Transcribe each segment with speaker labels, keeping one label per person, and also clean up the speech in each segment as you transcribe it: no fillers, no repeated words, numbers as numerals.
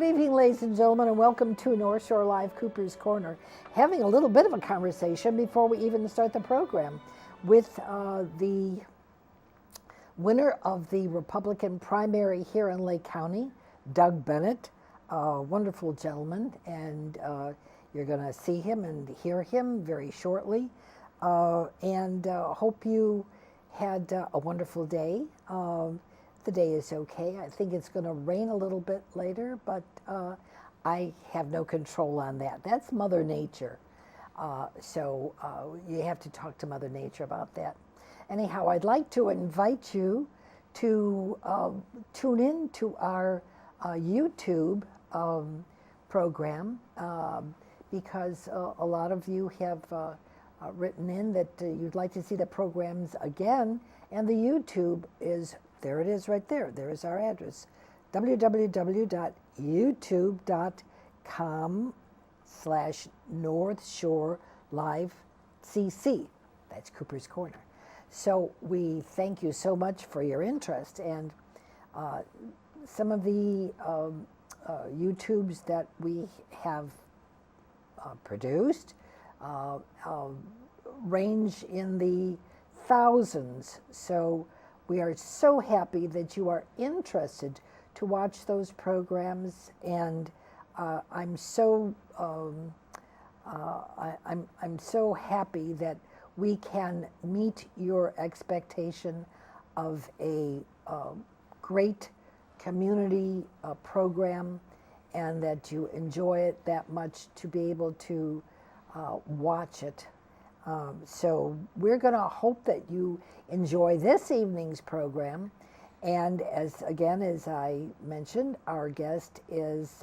Speaker 1: evening, ladies and gentlemen, and welcome to North Shore Live Cooper's Corner. Having a little bit of a conversation before we even start the program with the winner of the Republican primary here in Lake County, Doug Bennett, a wonderful gentleman, and you're going to see him and hear him very shortly. And hope you had a wonderful day. The day is okay. I think it's going to rain a little bit later, but I have no control on that. That's Mother Nature. So you have to talk to Mother Nature about that. Anyhow, I'd like to invite you to tune in to our YouTube program because a lot of you have written in that you'd like to see the programs again, and the YouTube is, there it is right there. There is our address, www.youtube.com/North Shore Live CC. That's Cooper's Corner. So we thank you so much for your interest, and some of the YouTubes that we have produced range in the thousands. So we are so happy that you are interested to watch those programs, and I'm so I'm so happy that we can meet your expectation of a great community program, and that you enjoy it that much to be able to watch it. So we're going to hope that you enjoy this evening's program. And as I mentioned, our guest is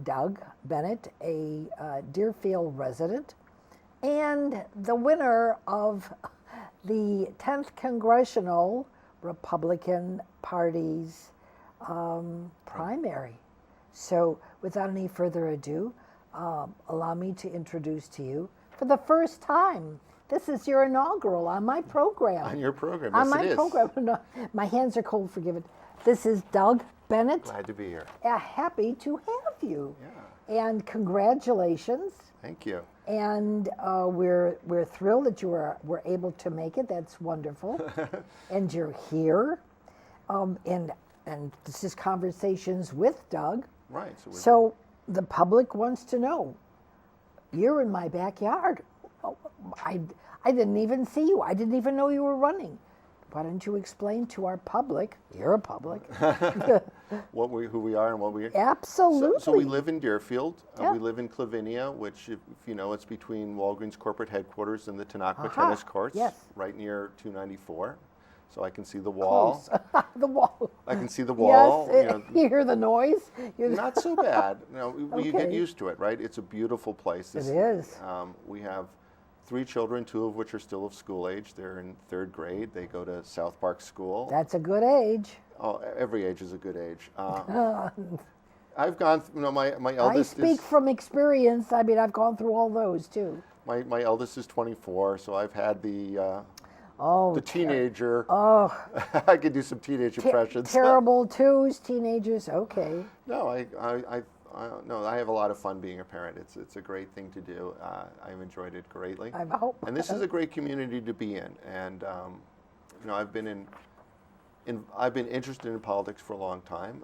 Speaker 1: Doug Bennett, a Deerfield resident, and the winner of the 10th Congressional Republican Party's primary. So without any further ado, allow me to introduce to you, for the first time, this is your inaugural on my program.
Speaker 2: On your program,
Speaker 1: yes,
Speaker 2: yes,
Speaker 1: on my program. No, my hands are cold, forgive it. This is Doug Bennett.
Speaker 2: Glad to be here.
Speaker 1: Happy to have you.
Speaker 2: Yeah.
Speaker 1: And congratulations.
Speaker 2: Thank you.
Speaker 1: And we're thrilled that you were able to make it. That's wonderful. And you're here. And this is Conversations with Doug.
Speaker 2: Right.
Speaker 1: So the public wants to know, you're in my backyard. Oh, I didn't even see you. I didn't even know you were running. Why don't you explain to our public, you're a public,
Speaker 2: who we are and what we are.
Speaker 1: Absolutely.
Speaker 2: So we live in Deerfield.
Speaker 1: Yeah.
Speaker 2: We live in Clavinia, which, if you know, it's between Walgreens corporate headquarters and the Tanaka tennis courts,
Speaker 1: yes.
Speaker 2: Right near 294. So I can see the wall.
Speaker 1: Close. The wall.
Speaker 2: I can see the wall.
Speaker 1: Yes, you hear the noise?
Speaker 2: Not so bad. No, you get
Speaker 1: Okay.
Speaker 2: used to it, right? It's a beautiful place.
Speaker 1: It is.
Speaker 2: We have 3 children, 2 of which are still of school age. They're in 3rd grade. They go to South Park School.
Speaker 1: That's a good age.
Speaker 2: Oh, every age is a good age. I've gone, my eldest
Speaker 1: I speak from experience. I mean, I've gone through all those too.
Speaker 2: My eldest is 24, so I've had the teenager.
Speaker 1: Oh.
Speaker 2: I could do some teenage impressions.
Speaker 1: Terrible twos, teenagers, okay.
Speaker 2: No, I have a lot of fun being a parent. It's a great thing to do. I've enjoyed it greatly.
Speaker 1: I hope.
Speaker 2: And this is a great community to be in. And I've been I've been interested in politics for a long time.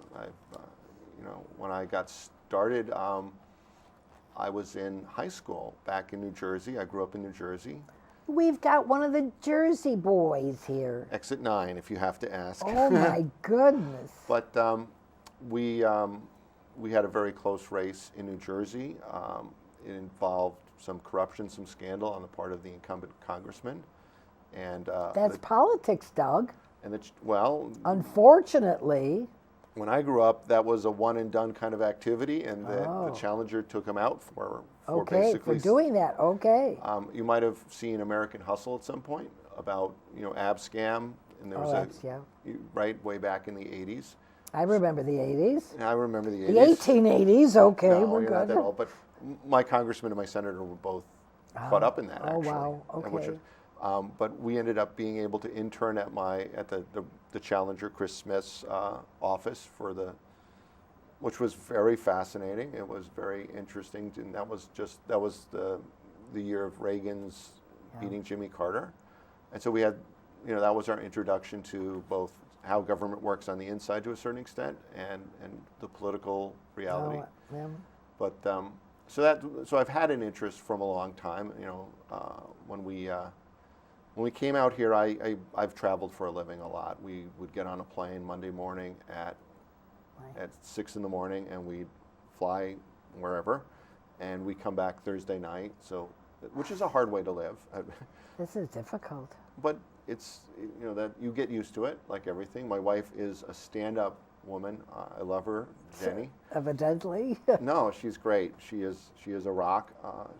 Speaker 2: When I got started, I was in high school back in New Jersey. I grew up in New Jersey.
Speaker 1: We've got one of the Jersey boys here.
Speaker 2: Exit 9, if you have to ask.
Speaker 1: Oh my goodness.
Speaker 2: But we had a very close race in New Jersey. It involved some corruption, some scandal on the part of the incumbent congressman, and
Speaker 1: that's politics, Doug.
Speaker 2: And
Speaker 1: unfortunately,
Speaker 2: when I grew up, that was a one and done kind of activity, and the challenger took him out for basically
Speaker 1: for doing that. Okay.
Speaker 2: You might have seen American Hustle at some point about ab scam, and there was right way back in the 80s.
Speaker 1: I remember the 80s.
Speaker 2: I remember the 80s.
Speaker 1: The 1880s, okay,
Speaker 2: no,
Speaker 1: we're
Speaker 2: you're
Speaker 1: good.
Speaker 2: Not that old, but my congressman and my senator were both caught up in that, actually.
Speaker 1: Oh, wow, okay.
Speaker 2: But we ended up being able to intern at the challenger, Chris Smith's office for which was very fascinating. It was very interesting, and that was the year of Reagan's beating Jimmy Carter, and so we had, that was our introduction to both how government works on the inside to a certain extent and the political reality.
Speaker 1: Oh, yeah.
Speaker 2: But so I've had an interest from a long time. When we came out here, I've traveled for a living a lot. We would get on a plane Monday morning at 6 in the morning, and we'd fly wherever, and we come back Thursday night. So, which is a hard way to live.
Speaker 1: This is difficult.
Speaker 2: But it's that you get used to it, like everything. My wife is a stand-up woman. I love her, Jenny.
Speaker 1: Evidently.
Speaker 2: No, she's great. She is a rock.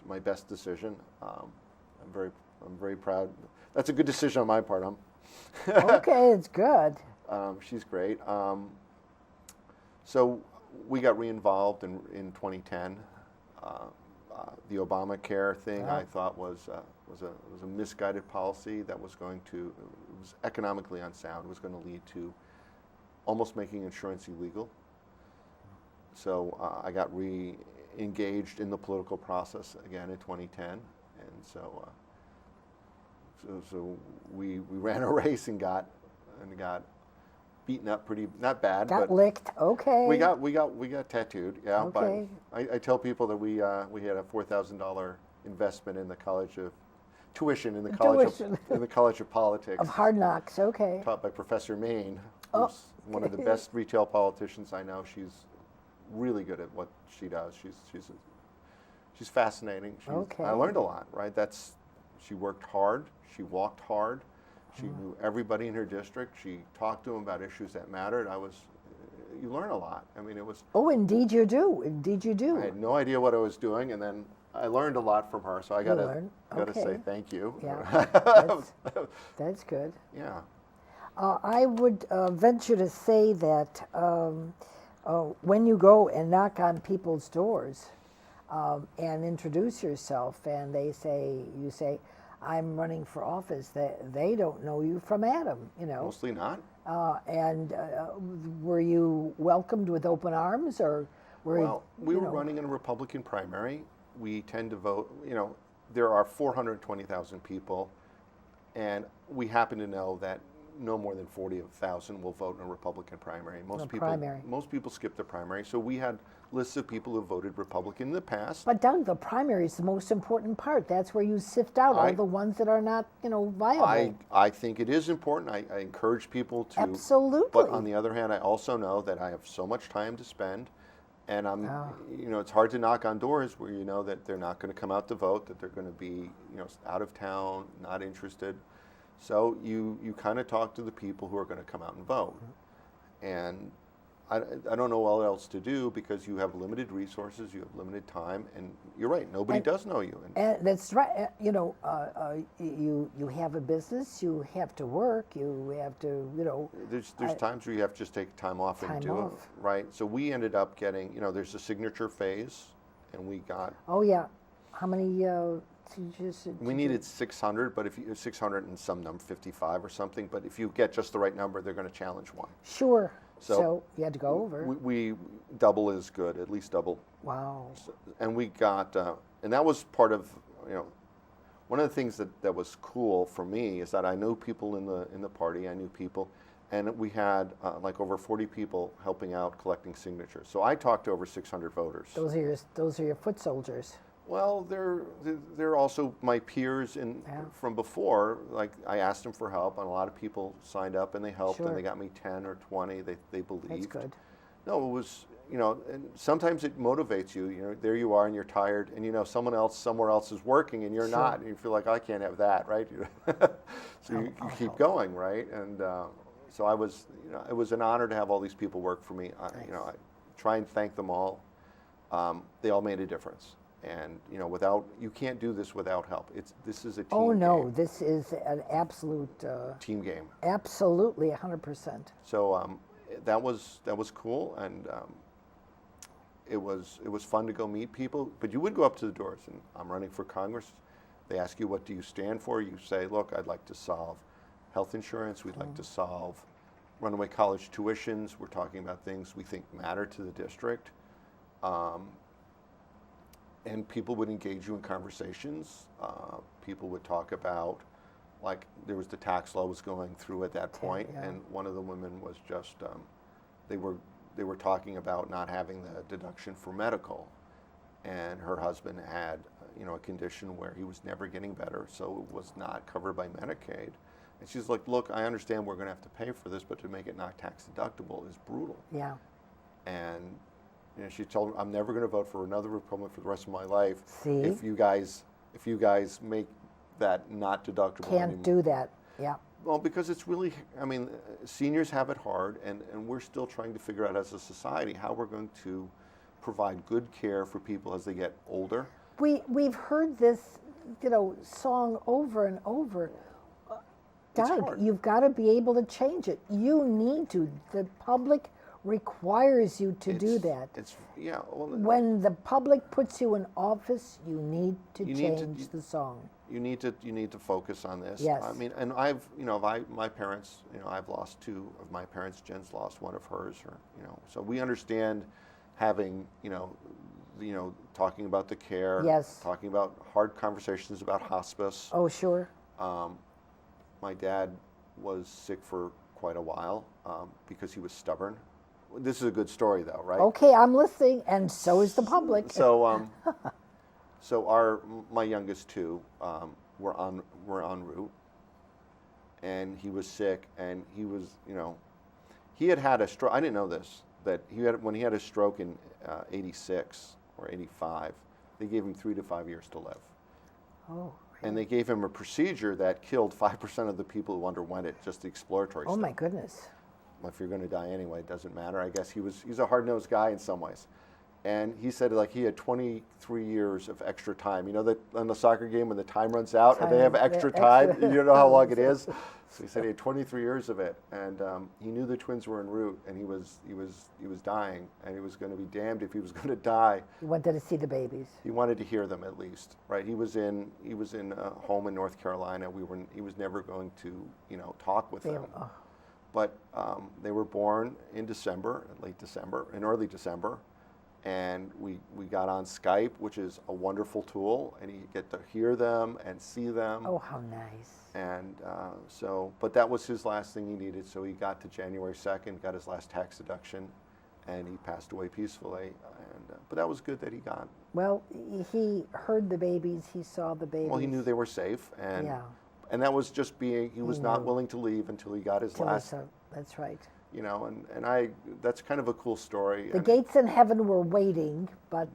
Speaker 2: My best decision. I'm very proud. That's a good decision on my part.
Speaker 1: Okay, it's good.
Speaker 2: She's great. So we got re-involved in 2010. The Obamacare thing I thought was a misguided policy that was economically unsound. It was going to lead to almost making insurance illegal. So I got re-engaged in the political process again in 2010, and so we ran a race and got beaten up pretty, not bad,
Speaker 1: got
Speaker 2: but
Speaker 1: licked. Okay.
Speaker 2: we got tattooed. Yeah.
Speaker 1: Okay.
Speaker 2: But I tell people that we had a $4,000 investment in the college of tuition in the college of politics
Speaker 1: Of hard knocks. Okay.
Speaker 2: taught by Professor Maine, who's one of the best retail politicians I know. She's really good at what she does. She's fascinating.
Speaker 1: Okay.
Speaker 2: I learned a lot. Right. She worked hard. She walked hard. She knew everybody in her district. She talked to them about issues that mattered. You learn a lot. I mean, it was.
Speaker 1: Oh, indeed you do. Indeed you do.
Speaker 2: I had no idea what I was doing, and then I learned a lot from her. So I gotta say thank you.
Speaker 1: Yeah, that's good.
Speaker 2: Yeah.
Speaker 1: I would venture to say that when you go and knock on people's doors and introduce yourself, and you say, I'm running for office, they don't know you from Adam,
Speaker 2: Mostly not.
Speaker 1: And were you welcomed with open arms, or
Speaker 2: we were running in a Republican primary. We tend to vote, there are 420,000 people, and we happen to know that no more than 40,000 will vote in a Republican primary. Most people skip the primary, so we had lists of people who voted Republican in the past.
Speaker 1: But Doug, the primary is the most important part. That's where you sift out all the ones that are not, viable.
Speaker 2: I think it is important. I encourage people to.
Speaker 1: Absolutely.
Speaker 2: But on the other hand, I also know that I have so much time to spend, and it's hard to knock on doors where you know that they're not going to come out to vote, that they're going to be, out of town, not interested. So you kind of talk to the people who are going to come out and vote. And I don't know what else to do, because you have limited resources, you have limited time, and you're right, nobody does know you.
Speaker 1: And that's right. You have a business, you have to work, you have to,
Speaker 2: There's times where you have to just take time off and do it, right? So we ended up getting, there's a signature phase, and we got.
Speaker 1: Oh yeah, how many?
Speaker 2: We needed 600, but if you 600 and some number, 55 or something. But if you get just the right number, they're going to challenge one.
Speaker 1: Sure. So you had to go over.
Speaker 2: We double is good, at least double.
Speaker 1: Wow.
Speaker 2: So, and we got, and that was part of, one of the things that was cool for me is that I knew people in the party. I knew people, and we had like over 40 people helping out collecting signatures. So I talked to over 600 voters.
Speaker 1: Those are your foot soldiers.
Speaker 2: Well, they're also my peers from before. Like, I asked them for help, and a lot of people signed up and they helped, and they got me 10 or 20. They believed.
Speaker 1: That's good.
Speaker 2: No, it was, and sometimes it motivates you. There you are, and you're tired, and someone else somewhere else is working, and you're not, and you feel like, I can't have that, right? So you keep going, right? And so it was an honor to have all these people work for me. I try and thank them all. They all made a difference. And you can't do this without help. This is a team game.
Speaker 1: Oh no, this is an absolute
Speaker 2: team game.
Speaker 1: Absolutely, 100%.
Speaker 2: So that was cool, and it was fun to go meet people. But you would go up to the doors, and I'm running for Congress. They ask you, what do you stand for? You say, look, I'd like to solve health insurance. We'd like to solve runaway college tuitions. We're talking about things we think matter to the district. And people would engage you in conversations. People would talk about, like, there was the tax law was going through at that point,
Speaker 1: Yeah.
Speaker 2: and one of the women was just, they were talking about not having the deduction for medical, and her husband had, a condition where he was never getting better, so it was not covered by Medicaid. And she's like, look, I understand we're going to have to pay for this, but to make it not tax deductible is brutal.
Speaker 1: Yeah.
Speaker 2: And she told me, I'm never going to vote for another Republican for the rest of my life.
Speaker 1: See?
Speaker 2: If you guys make that not deductible
Speaker 1: Can't
Speaker 2: anymore.
Speaker 1: do that. Yeah.
Speaker 2: Well, because it's really, seniors have it hard, and we're still trying to figure out as a society how we're going to provide good care for people as they get older.
Speaker 1: We've heard this, song over and over.
Speaker 2: It's
Speaker 1: Doug,
Speaker 2: hard.
Speaker 1: you've got to be able to change it. You need to. The public requires you to do that.
Speaker 2: Well,
Speaker 1: When the public puts you in office, you need to
Speaker 2: You need to-
Speaker 1: change the song.
Speaker 2: you need to focus on this.
Speaker 1: Yes.
Speaker 2: And my parents, I've lost two of my parents. Jen's lost one of hers, so we understand having, talking about the care,
Speaker 1: Yes.
Speaker 2: talking about hard conversations about hospice.
Speaker 1: Oh, sure.
Speaker 2: My dad was sick for quite a while because he was stubborn. This is a good story, though, right?
Speaker 1: Okay, I'm listening, and so is the public.
Speaker 2: So, my youngest two were en route, and he was sick, and he was, he had a stroke. I didn't know this, that when he had a stroke in '86 or '85, they gave him 3 to 5 years to live.
Speaker 1: Oh,
Speaker 2: And they gave him a procedure that killed 5% of the people who underwent it, just the exploratory
Speaker 1: oh
Speaker 2: stuff.
Speaker 1: my goodness.
Speaker 2: Well, if you're going to die anyway, it doesn't matter. I guess he's a hard-nosed guy in some ways. And he said, like, he had 23 years of extra time. You know that on the soccer game when the time runs out and they have extra time? You don't know how long it is? So he said he had 23 years of it. And he knew the twins were en route, and he was dying, and he was going to be damned if he was going to die.
Speaker 1: You wanted to see the babies.
Speaker 2: He wanted to hear them at least, right? He was in a home in North Carolina. He was never going to, talk with them.
Speaker 1: Oh.
Speaker 2: But they were born in December, in early December, and we got on Skype, which is a wonderful tool, and you get to hear them and see them.
Speaker 1: Oh, how nice.
Speaker 2: And but that was his last thing he needed, so he got to January 2nd, got his last tax deduction, and he passed away peacefully. But that was good that he got.
Speaker 1: Well, he heard the babies, he saw the babies.
Speaker 2: Well, he knew they were safe, and
Speaker 1: Yeah.
Speaker 2: and that was just he was not
Speaker 1: knew.
Speaker 2: willing to leave until he got his
Speaker 1: Till
Speaker 2: last.
Speaker 1: that's right.
Speaker 2: That's kind of a cool story.
Speaker 1: The gates in heaven were waiting, but,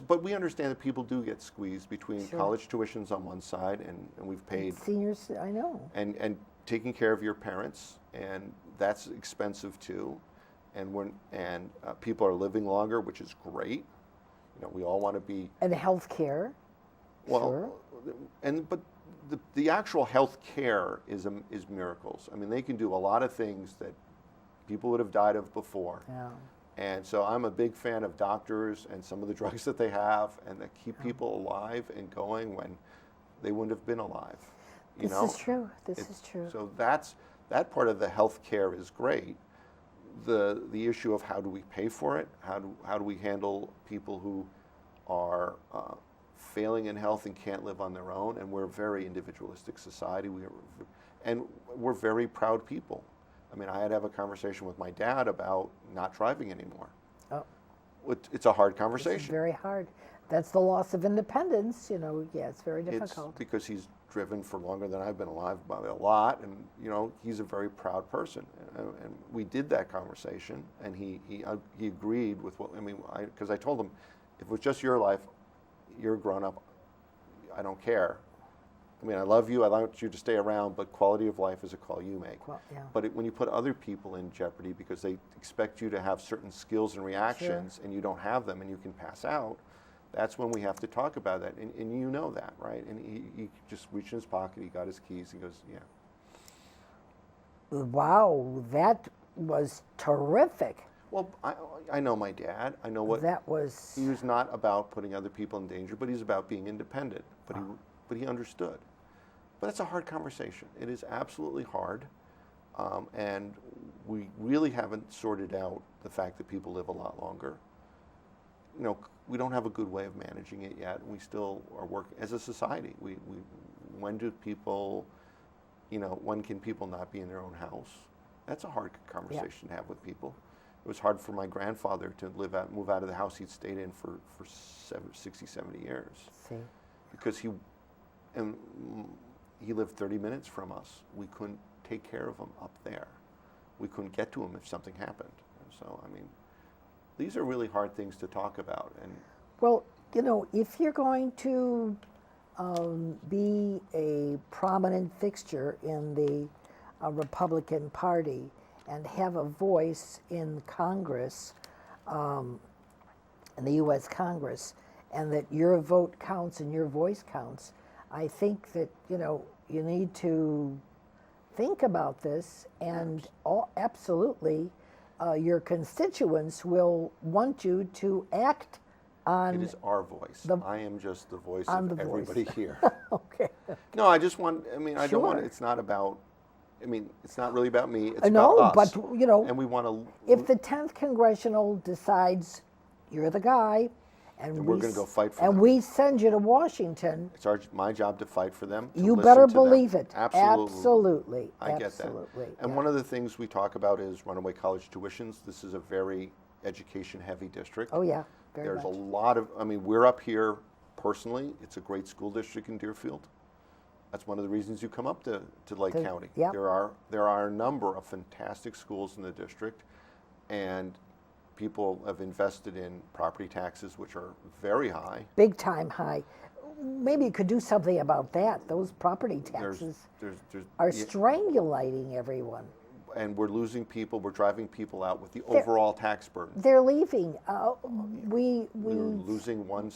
Speaker 2: but we understand that people do get squeezed between
Speaker 1: Sure.
Speaker 2: college tuitions on one side, and we've paid,
Speaker 1: Seniors, I know.
Speaker 2: and taking care of your parents, and that's expensive too, and people are living longer, which is great. We all want to be
Speaker 1: And health care.
Speaker 2: well, but the actual health care is miracles. I mean, they can do a lot of things that people would have died of before.
Speaker 1: Yeah.
Speaker 2: And so I'm a big fan of doctors and some of the drugs that they have and that keep people alive and going when they wouldn't have been alive.
Speaker 1: This is true. This is true.
Speaker 2: So that part of the health care is great. The issue of how do we pay for it? How do we handle people who are failing in health and can't live on their own? And we're a very individualistic society. We're very proud people. I mean, I had to have a conversation with my dad about not driving anymore.
Speaker 1: Oh.
Speaker 2: It's a hard
Speaker 1: It's
Speaker 2: conversation.
Speaker 1: very hard. That's the loss of independence, Yeah, it's very difficult.
Speaker 2: It's because he's driven for longer than I've been alive by a lot, and he's a very proud person. And we did that conversation, and he agreed with because I told him, if it was just your life, you're a grown up, I don't care. I mean, I love you, I want you to stay around, but quality of life is a call you make.
Speaker 1: Well, yeah.
Speaker 2: But when you put other people in jeopardy because they expect you to have certain skills and reactions and you don't have them and you can pass out, that's when we have to talk about that. And you know that, right? And he just reached in his pocket, he got his keys, he goes, yeah.
Speaker 1: Wow, that was terrific.
Speaker 2: Well, I know my dad. I know what
Speaker 1: That was.
Speaker 2: he was not about putting other people in danger, but he's about being independent. But he understood. But it's a hard conversation. It is absolutely hard. And we really haven't sorted out the fact that people live a lot longer. You know, we don't have a good way of managing it yet. We still are working as a society. When do people, you know, when can people not be in their own house? That's a hard conversation to have with people. It was hard for my grandfather to move out of the house he'd stayed in for 60, 70 years.
Speaker 1: See.
Speaker 2: Because he lived 30 minutes from us. We couldn't take care of him up there. We couldn't get to him if something happened. And so, I mean, these are really hard things to talk about. And
Speaker 1: well, you know, if you're going to be a prominent fixture in the Republican Party and have a voice in Congress, in the U.S. Congress, and that your vote counts and your voice counts, I think that, you know, you need to think about this, and absolutely your constituents will want you to act on.
Speaker 2: it is our voice. I am just the voice
Speaker 1: on
Speaker 2: of
Speaker 1: the voice.
Speaker 2: everybody here.
Speaker 1: Okay.
Speaker 2: No, I just want, I mean, I don't want,
Speaker 1: Sure.
Speaker 2: it's not about, I mean, it's not really about me, it's
Speaker 1: No,
Speaker 2: about us.
Speaker 1: but, you know,
Speaker 2: And we want to,
Speaker 1: if the 10th Congressional decides you're the guy, and
Speaker 2: we're gonna go fight for
Speaker 1: and
Speaker 2: them.
Speaker 1: we send you to Washington,
Speaker 2: it's my job to fight for them. to
Speaker 1: you
Speaker 2: listen
Speaker 1: better
Speaker 2: to them.
Speaker 1: believe it.
Speaker 2: Absolutely. I get
Speaker 1: Absolutely.
Speaker 2: that. And
Speaker 1: yeah.
Speaker 2: one of the things we talk about is runaway college tuitions. This is a very education-heavy district.
Speaker 1: Oh, yeah, very
Speaker 2: There's
Speaker 1: much.
Speaker 2: a lot of, I mean, we're up here personally. It's a great school district in Deerfield. That's one of the reasons you come up to Lake County.
Speaker 1: yep.
Speaker 2: There are a number of fantastic schools in the district, and people have invested in property taxes, which are very high.
Speaker 1: Big time high. Maybe you could do something about that. Those property
Speaker 2: There's-
Speaker 1: taxes
Speaker 2: there's-
Speaker 1: are
Speaker 2: yeah,
Speaker 1: strangulating everyone.
Speaker 2: and we're losing people. We're driving people out with the overall tax burden.
Speaker 1: They're leaving.
Speaker 2: We're losing one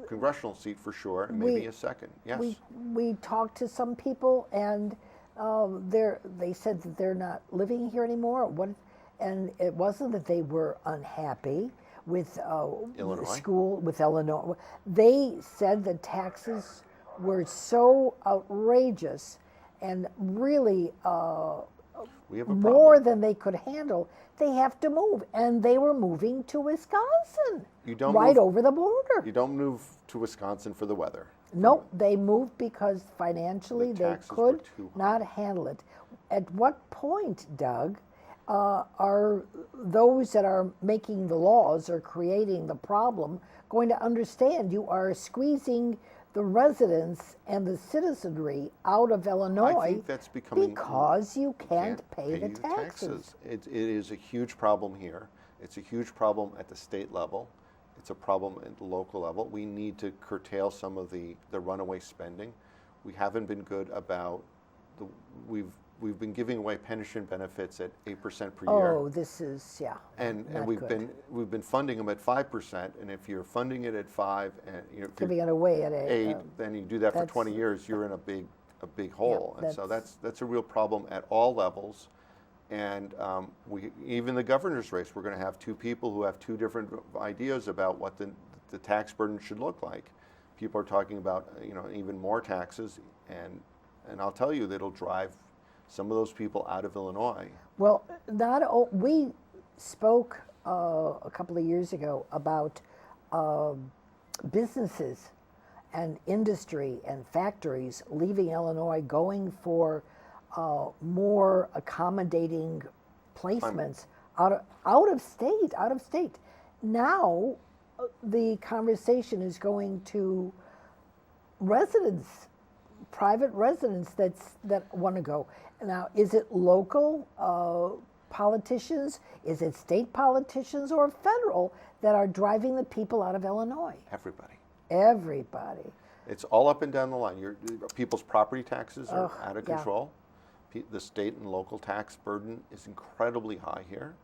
Speaker 2: congressional seat for sure, and maybe
Speaker 1: We-
Speaker 2: a second. Yes.
Speaker 1: we talked to some people, and they said that they're not living here anymore. And it wasn't that they were unhappy with
Speaker 2: Illinois?
Speaker 1: school, with Illinois. They said the taxes were so outrageous and really
Speaker 2: we have a
Speaker 1: more
Speaker 2: problem.
Speaker 1: than they could handle. They have to move, and they were moving to Wisconsin,
Speaker 2: You don't
Speaker 1: right
Speaker 2: move-
Speaker 1: over the border.
Speaker 2: You don't move to Wisconsin for the weather.
Speaker 1: No, they moved because financially
Speaker 2: The
Speaker 1: they
Speaker 2: taxes were
Speaker 1: could
Speaker 2: too high.
Speaker 1: not handle it. At what point, Doug, are those that are making the laws or creating the problem going to understand you are squeezing the residents and the citizenry out of Illinois
Speaker 2: I think that's becoming
Speaker 1: because you can't pay the
Speaker 2: you
Speaker 1: taxes?
Speaker 2: It is a huge problem here. It's a huge problem at the state level. It's a problem at the local level. We need to curtail some of the runaway spending. We haven't been good about we've been giving away pension benefits at 8% per year.
Speaker 1: Oh, this is, yeah.
Speaker 2: And
Speaker 1: not
Speaker 2: we've
Speaker 1: good.
Speaker 2: been funding them at 5%, and if you're funding it at 5 and if you're
Speaker 1: Giving it away at
Speaker 2: 8, then you do that for
Speaker 1: that's-
Speaker 2: 20 years, you're in a big hole. And so
Speaker 1: that's-
Speaker 2: that's a real problem at all levels. And even the governor's race, we're going to have two people who have two different ideas about what the tax burden should look like. People are talking about even more taxes, and I'll tell you that it'll drive some of those people out of Illinois.
Speaker 1: Well, we spoke a couple of years ago about businesses and industry and factories leaving Illinois, going for more accommodating placements out of state. Now, the conversation is going to residents, private residents that want to go. Now, is it local politicians? Is it state politicians or federal that are driving the people out of Illinois?
Speaker 2: Everybody.
Speaker 1: Everybody.
Speaker 2: It's all up and down the line. People's property taxes are out of
Speaker 1: yeah.
Speaker 2: control. The state and local tax burden is incredibly high here,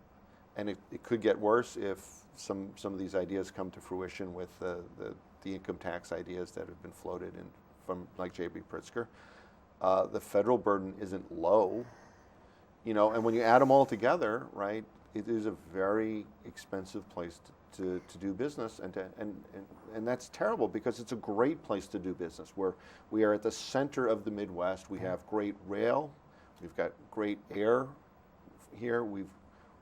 Speaker 2: and it could get worse if some of these ideas come to fruition with the income tax ideas that have been floated from like J.B. Pritzker. The federal burden isn't low, and when you add them all together, right, it is a very expensive place to do business, and that's terrible because it's a great place to do business. We are at the center of the Midwest. We have great rail, We've got great air here. We've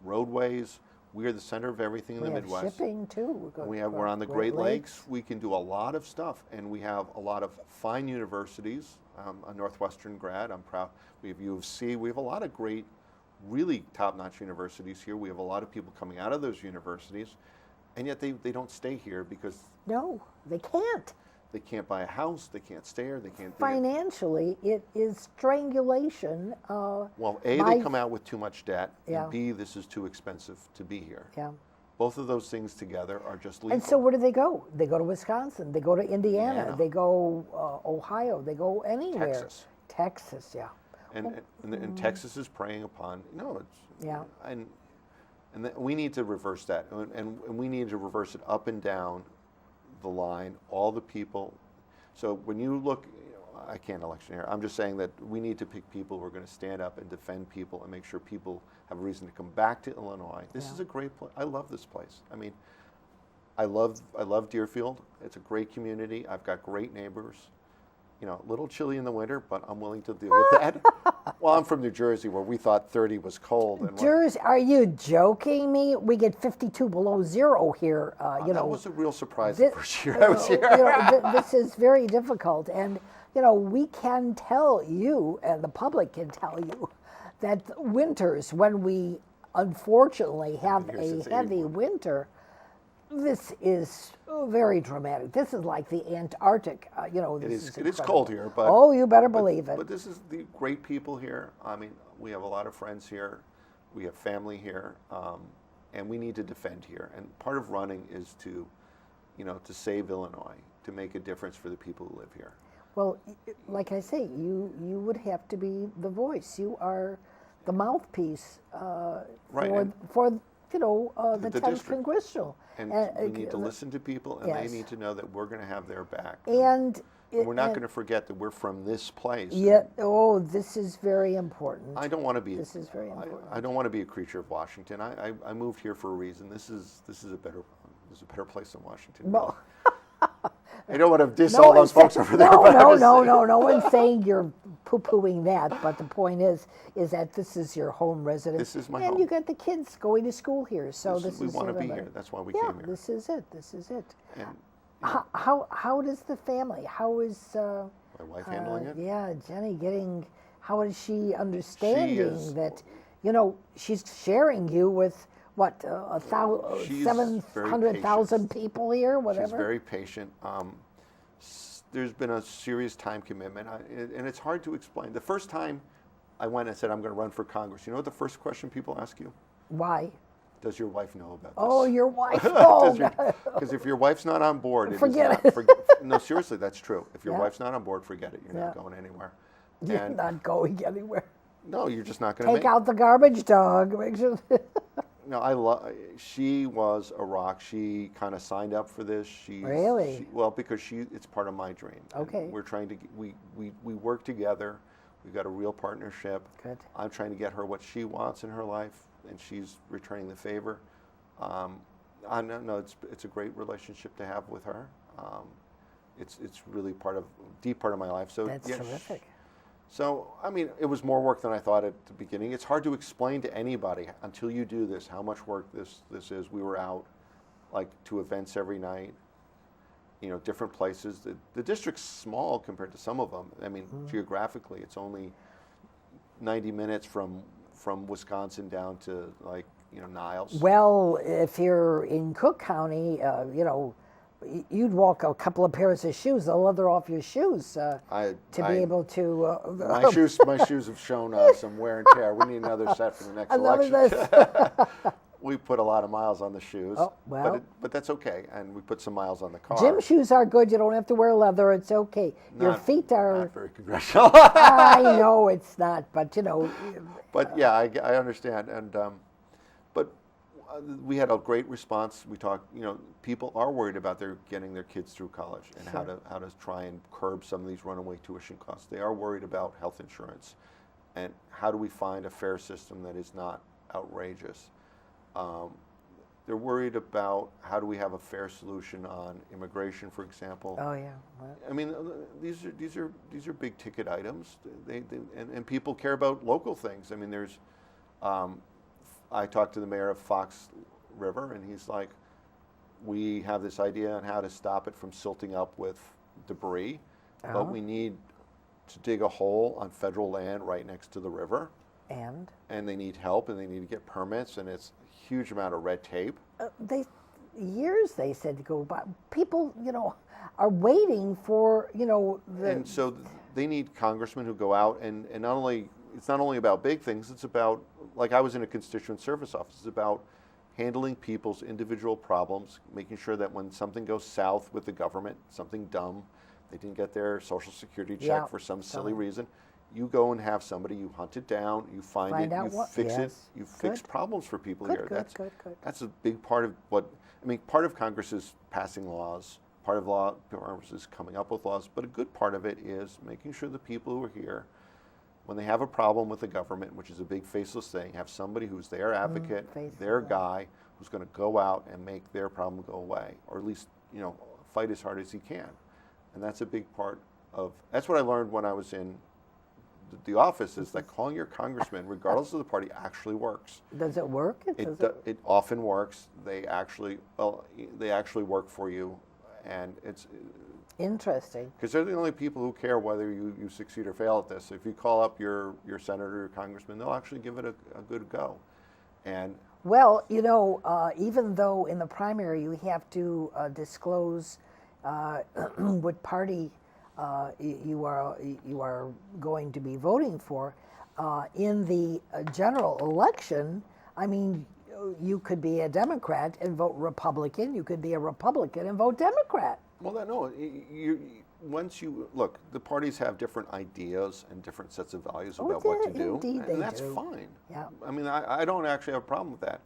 Speaker 2: roadways. We are the center of everything in the Midwest.
Speaker 1: We have shipping too.
Speaker 2: We're on the Great Lakes. We can do a lot of stuff, and we have a lot of fine universities. A Northwestern grad. I'm proud. We have U of C. We have a lot of great, really top-notch universities here. We have a lot of people coming out of those universities, and yet they don't stay here because
Speaker 1: no, they can't.
Speaker 2: They can't buy a house. They can't stay here. They can't.
Speaker 1: Financially, it is strangulation.
Speaker 2: Well, A, they come out with too much debt,
Speaker 1: Yeah.
Speaker 2: and B, this is too expensive to be here.
Speaker 1: Yeah.
Speaker 2: Both of those things together are just lethal.
Speaker 1: And so where do they go? They go to Wisconsin. They go to Indiana. They go Ohio. They go anywhere.
Speaker 2: Texas.
Speaker 1: Texas, yeah.
Speaker 2: And Texas is preying upon,
Speaker 1: Yeah.
Speaker 2: And we need to reverse that. And we need to reverse it up and down the line, all the people. So when you look, I can't election here, I'm just saying that we need to pick people who are going to stand up and defend people and make sure people have a reason to come back to Illinois. This is a great place. I love this place. I mean, I love Deerfield. It's a great community. I've got great neighbors. A little chilly in the winter, but I'm willing to deal with that. Well, I'm from New Jersey, where we thought 30 was cold. And
Speaker 1: Jersey, are you joking me? We get 52 below zero here.
Speaker 2: That was a real surprise the first year I was here.
Speaker 1: This is very difficult, and we can tell you, and the public can tell you, that winters, when we unfortunately have a heavy winter, this is very dramatic. This is like the Antarctic.
Speaker 2: It is cold here, but
Speaker 1: you better believe it.
Speaker 2: But this is the great people here. I mean, we have a lot of friends here. We have family here, and we need to defend here. And part of running is to save Illinois, to make a difference for the people who live here.
Speaker 1: Well, like I say, you would have to be the voice. You are the mouthpiece for the 10th Congressional.
Speaker 2: And we need to listen to people, and they need to know that we're going to have their back.
Speaker 1: And
Speaker 2: we're not going to forget that we're from this place.
Speaker 1: Yeah. This is very important.
Speaker 2: I don't want to be.
Speaker 1: This is very important.
Speaker 2: I don't want to be a creature of Washington. I moved here for a reason. This is a better place than Washington.
Speaker 1: Well,
Speaker 2: I don't want to diss all those folks over there.
Speaker 1: No one's saying you're poo-pooing that, but the point is that this is your home residence.
Speaker 2: This is my
Speaker 1: home.
Speaker 2: home.
Speaker 1: And you got the kids going to school here, so
Speaker 2: we want to be here. That's why we came here.
Speaker 1: This is it.
Speaker 2: And,
Speaker 1: how does the family? How is
Speaker 2: my wife handling it?
Speaker 1: Yeah, Jenny how is she understanding that? She's sharing you with what 700,000 people here, whatever.
Speaker 2: She's very patient. There's been a serious time commitment, and it's hard to explain. The first time I went and said I'm going to run for Congress, you know what the first question people ask you?
Speaker 1: Why?
Speaker 2: Does your wife know about this?
Speaker 1: Oh, your wife. Oh,
Speaker 2: because if your wife's not on board,
Speaker 1: forget
Speaker 2: it. No, seriously, that's true. If your
Speaker 1: Yeah.
Speaker 2: wife's not on board, forget it. You're not going anywhere.
Speaker 1: You're not going anywhere.
Speaker 2: No, you're just not going to
Speaker 1: Take out the garbage dog. Make sure.
Speaker 2: No, she was a rock. She kind of signed up for this.
Speaker 1: Really?
Speaker 2: Because it's part of my dream.
Speaker 1: Okay.
Speaker 2: And we're trying to, we work together. We've got a real partnership.
Speaker 1: Good.
Speaker 2: I'm trying to get her what she wants in her life, and she's returning the favor. It's a great relationship to have with her. It's really deep part of my life. So
Speaker 1: that's terrific.
Speaker 2: So, I mean, it was more work than I thought at the beginning. It's hard to explain to anybody until you do this how much work this is. We were out, to events every night, different places. The district's small compared to some of them. I mean, geographically, it's only 90 minutes from Wisconsin down to, Niles.
Speaker 1: Well, if you're in Cook County, you'd walk a couple of pairs of shoes, the leather off your shoes, to be able to.
Speaker 2: My shoes have shown some wear and tear. We need another set for the next election. We put a lot of miles on the shoes, but that's okay, and we put some miles on the car.
Speaker 1: Gym shoes are good. You don't have to wear leather. It's okay. Your feet are
Speaker 2: not very congressional.
Speaker 1: I know it's not, but
Speaker 2: But yeah, I understand, and but we had a great response. We talked. People are worried about getting their kids through college and how to try and curb some of these runaway tuition costs. They are worried about health insurance, and how do we find a fair system that is not outrageous. They're worried about how do we have a fair solution on immigration, for example.
Speaker 1: Oh yeah. Well,
Speaker 2: I mean, these are big ticket items. And people care about local things. I mean, I talked to the mayor of Fox River, and he's like, we have this idea on how to stop it from silting up with debris, but we need to dig a hole on federal land right next to the river. And they need help, and they need to get permits, and it's a huge amount of red tape.
Speaker 1: They said to go by. People, are waiting for,
Speaker 2: And so they need congressmen who go out and not only, it's not only about big things, it's about, like I was in a constituent service office, it's about handling people's individual problems, making sure that when something goes south with the government, something dumb, they didn't get their Social Security check for some silly reason, you go and have somebody, you hunt it down, you find it, you fix it, you fix problems for people here. That's a big part of part of Congress is passing laws, part of Congress is coming up with laws, but a good part of it is making sure the people who are here, when they have a problem with the government, which is a big faceless thing, have somebody who's their advocate, their guy, who's going to go out and make their problem go away, or at least, fight as hard as he can. And that's a big part of, that's what I learned when I was in the office, is that calling your congressman, regardless of the party, actually works.
Speaker 1: Does it work?
Speaker 2: It often works. They actually work for you, and it's
Speaker 1: interesting.
Speaker 2: Because they're the only people who care whether you succeed or fail at this. If you call up your senator or congressman, they'll actually give it a good go. And
Speaker 1: well, even though in the primary you have to disclose what party you are going to be voting for, in the general election, I mean, you could be a Democrat and vote Republican. You could be a Republican and vote Democrat.
Speaker 2: Well, no, once you look, the parties have different ideas and different sets of values about what to do, and that's fine.
Speaker 1: Yeah.
Speaker 2: I mean, I don't actually have a problem with that.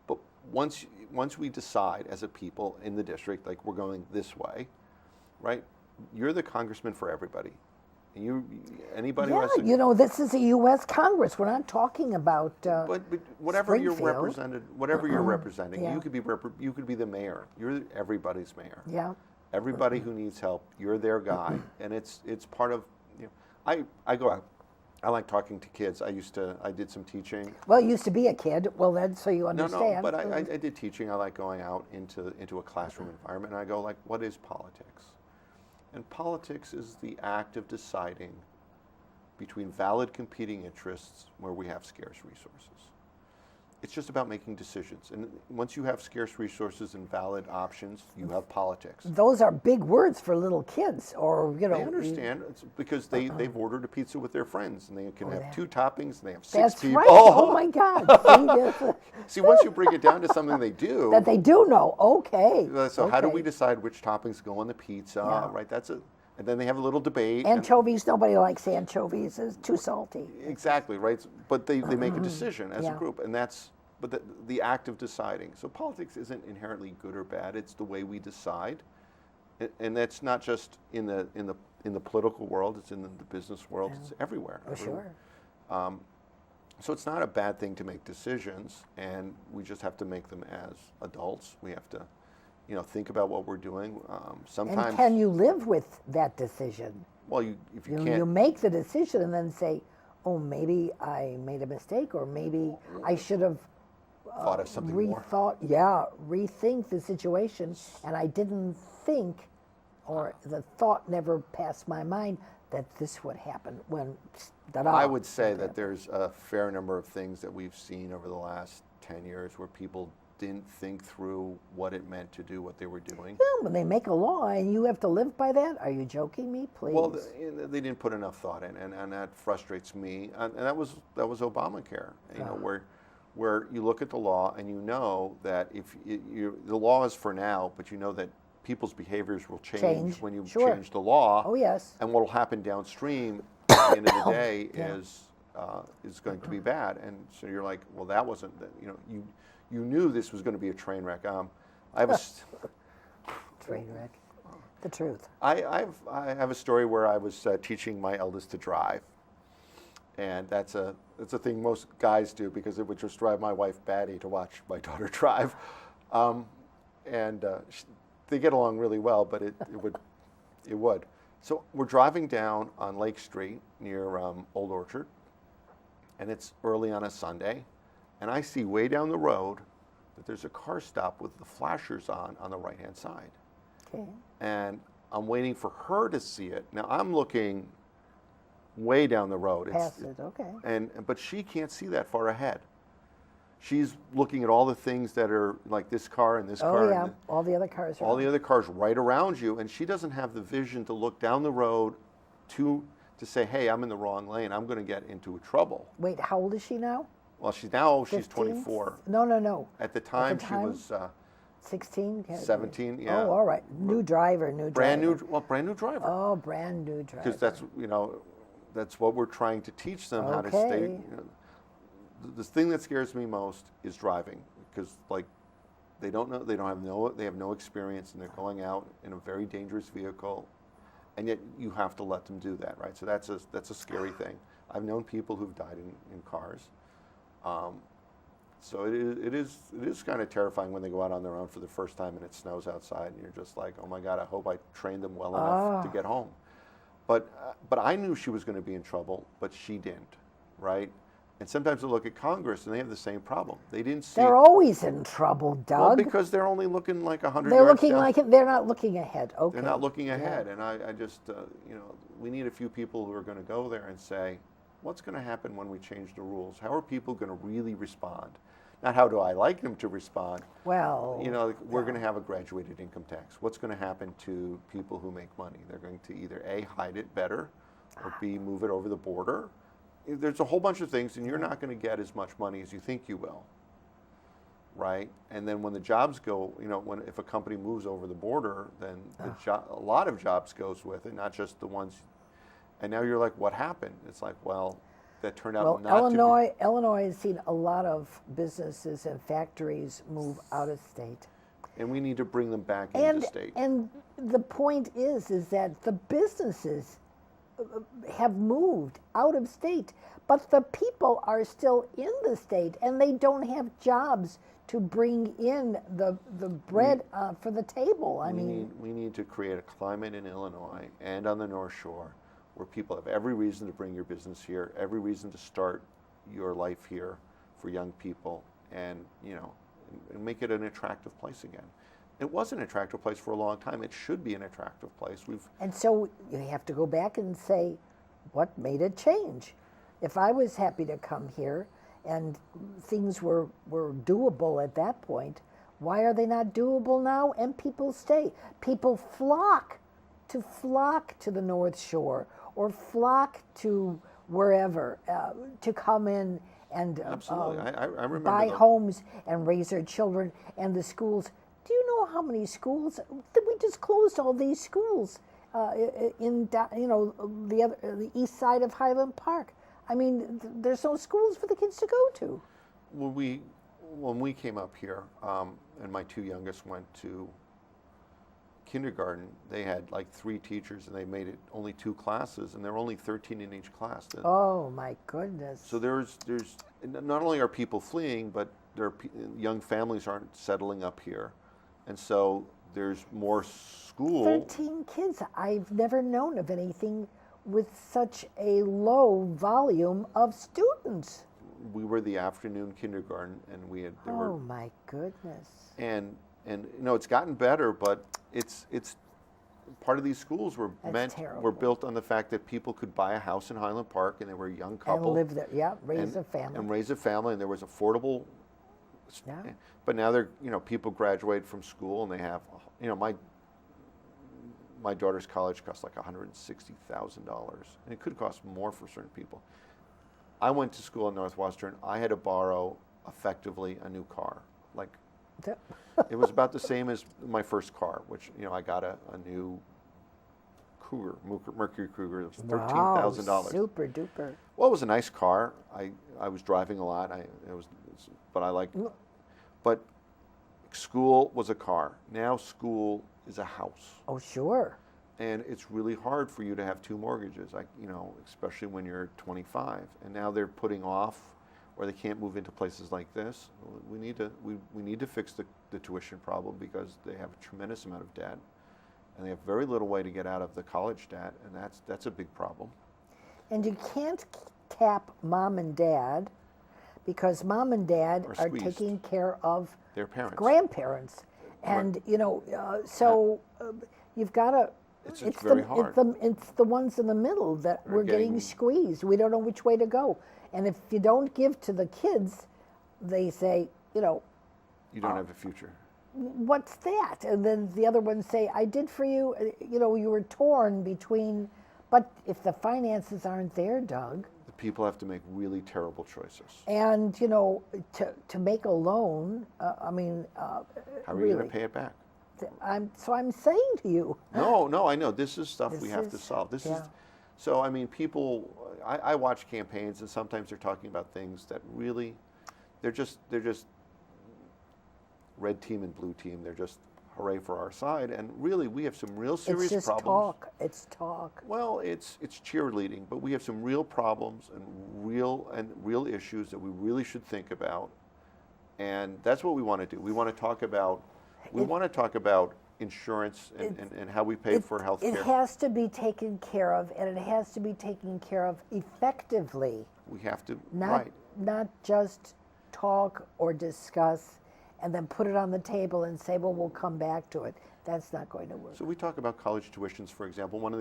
Speaker 2: But once we decide as a people in the district, like we're going this way, right? You're the congressman for everybody. Anybody who has to,
Speaker 1: this is a U.S. Congress. We're not talking about.
Speaker 2: But whatever you're representing,
Speaker 1: Yeah.
Speaker 2: you could be the mayor. You're everybody's mayor.
Speaker 1: Yeah.
Speaker 2: Everybody who needs help, you're their guy, and it's part of. I go out. I like talking to kids. I did some teaching.
Speaker 1: Well, you used to be a kid. Well, then, so you
Speaker 2: No,
Speaker 1: understand.
Speaker 2: but I did teaching. I like going out into a classroom environment, and I go like, what is politics? And politics is the act of deciding between valid competing interests where we have scarce resources. It's just about making decisions. And once you have scarce resources and valid options, you have politics.
Speaker 1: Those are big words for little kids, or
Speaker 2: They understand. It's because they've ordered a pizza with their friends, and they can have 2 toppings, and they have 6 people.
Speaker 1: That's right. Oh my God.
Speaker 2: See, once you break it down to something they do.
Speaker 1: That they do know. Okay.
Speaker 2: So how do we decide which toppings go on the pizza?
Speaker 1: Yeah.
Speaker 2: Right. And then they have a little debate.
Speaker 1: Anchovies, nobody likes anchovies. It's too salty.
Speaker 2: Exactly, right? But they make a decision as a group, and but the act of deciding. So politics isn't inherently good or bad. It's the way we decide, and that's not just in the political world. It's in the business world. It's everywhere.
Speaker 1: Oh, sure.
Speaker 2: So it's not a bad thing to make decisions, and we just have to make them as adults. We have to, think about what we're doing. Sometimes.
Speaker 1: And can you live with that decision?
Speaker 2: Well, if you can't.
Speaker 1: You make the decision and then say, "Oh, maybe I made a mistake, or maybe I should have
Speaker 2: thought of something more."
Speaker 1: Rethink the situation, and I didn't think, or the thought never passed my mind that this would happen
Speaker 2: I would say that there's a fair number of things that we've seen over the last 10 years where people didn't think through what it meant to do what they were doing.
Speaker 1: Yeah, when they make a law and you have to live by that, are you joking me? Please.
Speaker 2: Well, they didn't put enough thought in, and that frustrates me. And that was Obamacare, where you look at the law and you know that if the law is for now, but you know that people's behaviors will change when you change the law.
Speaker 1: Oh, yes.
Speaker 2: And what will happen downstream at the end of the day is going to be bad. And so you're like, well, that wasn't, you knew this was going to be a train wreck. I have a
Speaker 1: train wreck. The truth.
Speaker 2: I have a story where I was teaching my eldest to drive, and that's a thing most guys do because it would just drive my wife batty to watch my daughter drive. And they get along really well, but it would. So we're driving down on Lake Street near Old Orchard, and it's early on a Sunday, and I see way down the road that there's a car stop with the flashers on the right-hand side.
Speaker 1: Okay.
Speaker 2: And I'm waiting for her to see it. Now I'm looking way down the road.
Speaker 1: Past it, okay.
Speaker 2: But she can't see that far ahead. She's looking at all the things that are like this car and this car.
Speaker 1: Oh, yeah,
Speaker 2: and
Speaker 1: all the other cars.
Speaker 2: all the other cars right around you, and she doesn't have the vision to look down the road to say, hey, I'm in the wrong lane. I'm going to get into trouble.
Speaker 1: Wait, how old is she now?
Speaker 2: Well, she's
Speaker 1: 15?
Speaker 2: 24.
Speaker 1: No.
Speaker 2: At the time, she was
Speaker 1: 16?
Speaker 2: 17, yeah.
Speaker 1: Oh, all right. New driver.
Speaker 2: Brand new driver.
Speaker 1: Oh, brand new driver.
Speaker 2: Because that's what we're trying to teach them, how to stay. The thing that scares me most is driving, because like they have no experience, and they're going out in a very dangerous vehicle, and yet you have to let them do that, right? So that's a scary thing. I've known people who've died in cars. So it is kind of terrifying when they go out on their own for the first time and it snows outside, and you're just like, oh my God, I hope I trained them well enough to get home. But I knew she was going to be in trouble, but she didn't, right? And sometimes I look at Congress and they have the same problem. They didn't see.
Speaker 1: They're always in trouble, Doug.
Speaker 2: Well, because they're only looking like 100
Speaker 1: They're
Speaker 2: yards
Speaker 1: looking
Speaker 2: down.
Speaker 1: like it. They're not looking ahead. Okay.
Speaker 2: They're not looking ahead, and I just we need a few people who are going to go there and say, what's going to happen when we change the rules? How are people going to really respond? Not how do I like them to respond.
Speaker 1: Well,
Speaker 2: we're going to have a graduated income tax. What's going to happen to people who make money? They're going to either A, hide it better, or B, move it over the border. There's a whole bunch of things, and you're not going to get as much money as you think you will, right? And then when the jobs go, if a company moves over the border, then a lot of jobs goes with it, not just the ones. And now you're like, what happened? It's like, well, that turned out not to be.
Speaker 1: Illinois has seen a lot of businesses and factories move out of state.
Speaker 2: And we need to bring them back into state.
Speaker 1: And the point is that the businesses have moved out of state, but the people are still in the state, and they don't have jobs to bring in the bread for the table.
Speaker 2: We need to create a climate in Illinois and on the North Shore where people have every reason to bring your business here, every reason to start your life here for young people, and and make it an attractive place again. It was an attractive place for a long time. It should be an attractive place.
Speaker 1: And so you have to go back and say, what made it change? If I was happy to come here and things were doable at that point, why are they not doable now? And people stay. People flock to the North Shore or flock to wherever to come in and
Speaker 2: absolutely. I remember
Speaker 1: buy homes and raise their children, and the schools. Do you know how many schools? We just closed all these schools in the east side of Highland Park. I mean, there's no schools for the kids to go to.
Speaker 2: When we came up here, and my two youngest went to kindergarten, they had like 3 teachers, and they made it only 2 classes, and there were only 13 in each class.
Speaker 1: Oh my goodness!
Speaker 2: So there's not only are people fleeing, but young families aren't settling up here. And so there's more school.
Speaker 1: 13 kids. I've never known of anything with such a low volume of students.
Speaker 2: We were the afternoon kindergarten, and
Speaker 1: Oh my goodness.
Speaker 2: And it's gotten better, but it's part of these schools were built on the fact that people could buy a house in Highland Park, and they were a young couple.
Speaker 1: And live there, raise a family.
Speaker 2: And raise a family, and there was affordable.
Speaker 1: Yeah.
Speaker 2: But now people graduate from school, and they have, my daughter's college costs like $160,000, and it could cost more for certain people. I went to school at Northwestern. I had to borrow effectively a new car. Like, it was about the same as my first car, which I got a new Cougar, Mercury Cougar. It was $13,000.
Speaker 1: Wow, super duper.
Speaker 2: Well, it was a nice car. I was driving a lot. But school was a car. Now school is a house.
Speaker 1: Oh, sure.
Speaker 2: And it's really hard for you to have 2 mortgages, especially when you're 25. And now they're putting off or they can't move into places like this. We need to fix the tuition problem because they have a tremendous amount of debt, and they have very little way to get out of the college debt, and that's a big problem.
Speaker 1: And you can't tap mom and dad because mom and dad are
Speaker 2: squeezed.
Speaker 1: taking care of
Speaker 2: Their parents.
Speaker 1: grandparents. And,
Speaker 2: Right.
Speaker 1: You've got to,
Speaker 2: It's very hard.
Speaker 1: It's the ones in the middle that we're getting squeezed. We don't know which way to go. And if you don't give to the kids, they say,
Speaker 2: You don't have a future.
Speaker 1: what's that? And then the other ones say, I did for you. You were torn between, but if the finances aren't there, Doug.
Speaker 2: The people have to make really terrible choices.
Speaker 1: And, to make a loan,
Speaker 2: How are you
Speaker 1: really,
Speaker 2: going to pay it back?
Speaker 1: I'm saying to you.
Speaker 2: No, I know. This is stuff we
Speaker 1: This
Speaker 2: have to
Speaker 1: is-
Speaker 2: solve. This
Speaker 1: yeah.
Speaker 2: is, so I mean, people, I watch campaigns and sometimes they're talking about things that really, they're just red team and blue team. They're just hooray for our side. And really, we have some real serious
Speaker 1: It's just
Speaker 2: problems.
Speaker 1: talk. It's talk.
Speaker 2: Well, it's cheerleading, but we have some real problems and real issues that we really should think about. And that's what we want to do. We want to talk about insurance and how we pay for health care.
Speaker 1: It has to be taken care of, and it has to be taken care of effectively.
Speaker 2: We have to,
Speaker 1: Not just talk or discuss and then put it on the table and say, well, we'll come back to it. That's not going to work.
Speaker 2: So we talk about college tuitions, for example. One of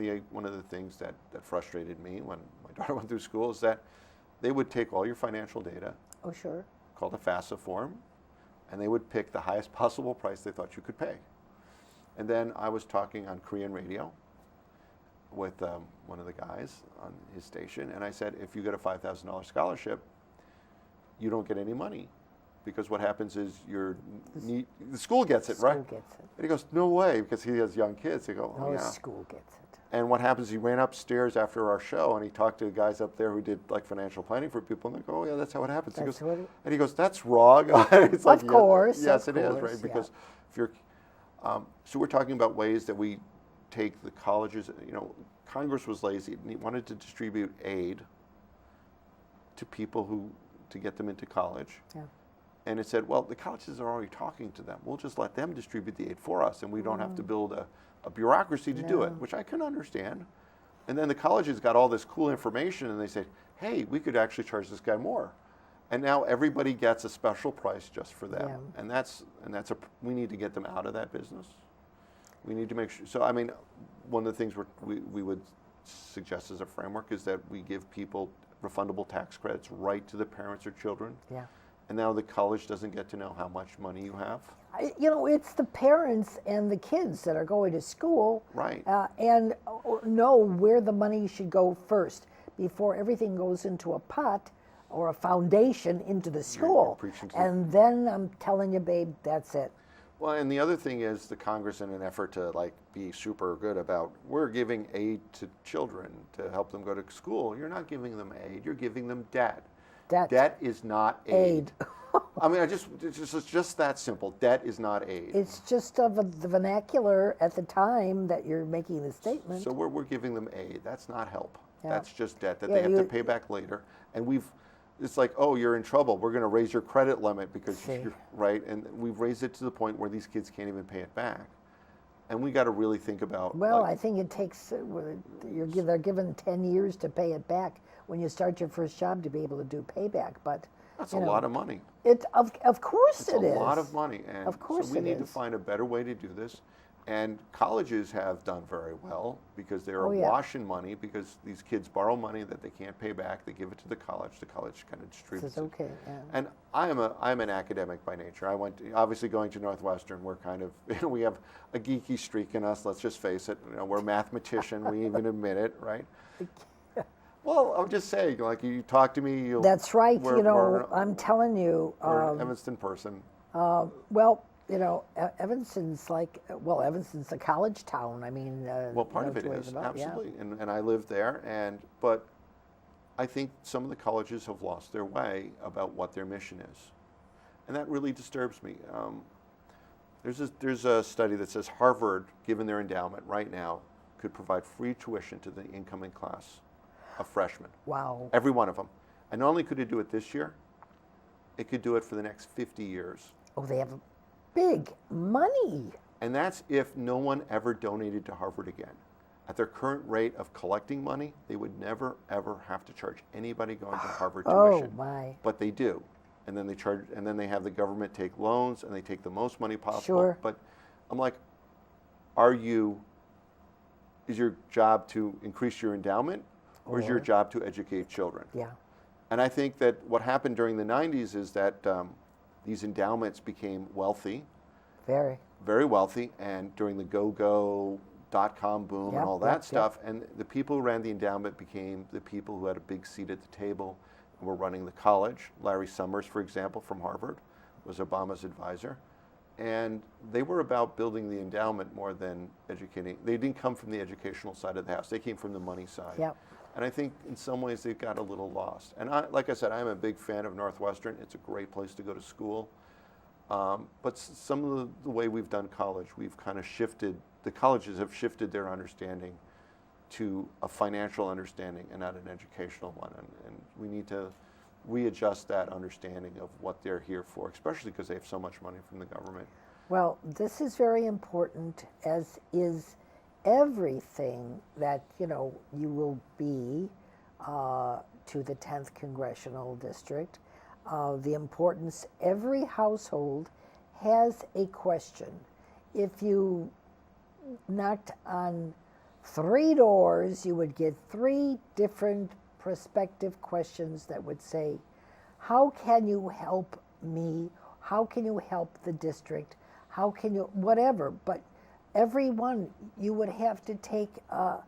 Speaker 2: the things that frustrated me when my daughter went through school is that they would take all your financial data,
Speaker 1: Oh, sure.
Speaker 2: called a FAFSA form, and they would pick the highest possible price they thought you could pay. And then I was talking on Korean radio with one of the guys on his station, and I said, if you get a $5,000 scholarship, you don't get any money. Because what happens is the school gets it, right?
Speaker 1: School gets it.
Speaker 2: And he goes, no way, because he has young kids. They go, oh,
Speaker 1: No,
Speaker 2: yeah.
Speaker 1: school gets it.
Speaker 2: And what happens, he ran upstairs after our show, and he talked to the guys up there who did like financial planning for people, and they go, oh, yeah, that's how it happens. And he goes, that's wrong. It's like,
Speaker 1: Of course.
Speaker 2: Yes,
Speaker 1: of
Speaker 2: it is,
Speaker 1: course,
Speaker 2: right?
Speaker 1: yeah.
Speaker 2: Because if you're, so we're talking about ways that we take the colleges, Congress was lazy. It wanted to distribute aid to people to get them into college.
Speaker 1: Yeah.
Speaker 2: And it said, well, the colleges are already talking to them. We'll just let them distribute the aid for us, and we don't have to build a bureaucracy to do it, which I can understand. And then the colleges got all this cool information, and they said, hey, we could actually charge this guy more. And now everybody gets a special price just for them.
Speaker 1: Yeah.
Speaker 2: And we need to get them out of that business. We need to make sure. So, I mean, one of the things we would suggest as a framework is that we give people refundable tax credits right to the parents or children.
Speaker 1: Yeah.
Speaker 2: And now the college doesn't get to know how much money you have.
Speaker 1: It's the parents and the kids that are going to school.
Speaker 2: Right.
Speaker 1: And know where the money should go first before everything goes into a pot or a foundation into the school.
Speaker 2: preaching to
Speaker 1: And then I'm telling you, babe, that's it.
Speaker 2: Well, and the other thing is the Congress, in an effort to be super good about, we're giving aid to children to help them go to school. You're not giving them aid, you're giving them debt. Debt is not aid. I mean, it's just that simple. Debt is not aid.
Speaker 1: It's just of the vernacular at the time that you're making the statement.
Speaker 2: So we're giving them aid. That's not help.
Speaker 1: Yeah.
Speaker 2: That's just debt that they have to pay back later. And it's like, oh, you're in trouble. We're going to raise your credit limit because you're right. And we've raised it to the point where these kids can't even pay it back. And we got to really think about.
Speaker 1: Well, I think it takes, they're given 10 years to pay it back when you start your first job to be able to do payback. But
Speaker 2: that's a lot of money.
Speaker 1: Of course it is.
Speaker 2: It's a lot of money. And
Speaker 1: of course
Speaker 2: so we need to find a better way to do this. And colleges have done very well because they're awash in money because these kids borrow money that they can't pay back. They give it to the college kind of distributes it.
Speaker 1: Okay. Yeah.
Speaker 2: And I'm an academic by nature. I went obviously going to Northwestern. We're kind of we have a geeky streak in us. Let's just face it. We're a mathematician. We even admit it, right? Well, I'm just saying. Like you talk to me.
Speaker 1: That's right. I'm telling you.
Speaker 2: We're an Evanston person.
Speaker 1: Well. Evanston's Evanston's a college town. I mean,
Speaker 2: well, part of it is absolutely, and I live there. But I think some of the colleges have lost their way about what their mission is, and that really disturbs me. There's a study that says Harvard, given their endowment right now, could provide free tuition to the incoming class of freshmen.
Speaker 1: Wow.
Speaker 2: Every one of them, and not only could it do it this year, it could do it for the next 50 years.
Speaker 1: Oh, they have big money.
Speaker 2: And that's if no one ever donated to Harvard again. At their current rate of collecting money, they would never, ever have to charge anybody going to Harvard tuition.
Speaker 1: Oh, my.
Speaker 2: But they do. And then they charge, and then they have the government take loans, and they take the most money possible.
Speaker 1: Sure.
Speaker 2: But I'm like, is your job to increase your endowment, or is your job to educate children?
Speaker 1: Yeah.
Speaker 2: And I think that what happened during the 90s is that these endowments became wealthy, very wealthy, and during the go-go dot-com boom and all that stuff, and the people who ran the endowment became the people who had a big seat at the table and were running the college. Larry Summers, for example, from Harvard, was Obama's advisor. And they were about building the endowment more than educating. They didn't come from the educational side of the house. They came from the money side.
Speaker 1: Yep.
Speaker 2: And I think in some ways they've got a little lost. And like I said, I'm a big fan of Northwestern. It's a great place to go to school. But some of the way we've done college, we've kind of shifted, the colleges have shifted their understanding to a financial understanding and not an educational one. And we need to readjust that understanding of what they're here for, especially because they have so much money from the government.
Speaker 1: Well, this is very important, as is everything that, you will be to the 10th Congressional District. The importance, every household has a question. If you knocked on 3 doors, you would get 3 different prospective questions that would say, how can you help me? How can you help the district? How can you, whatever. But every one you would have to take a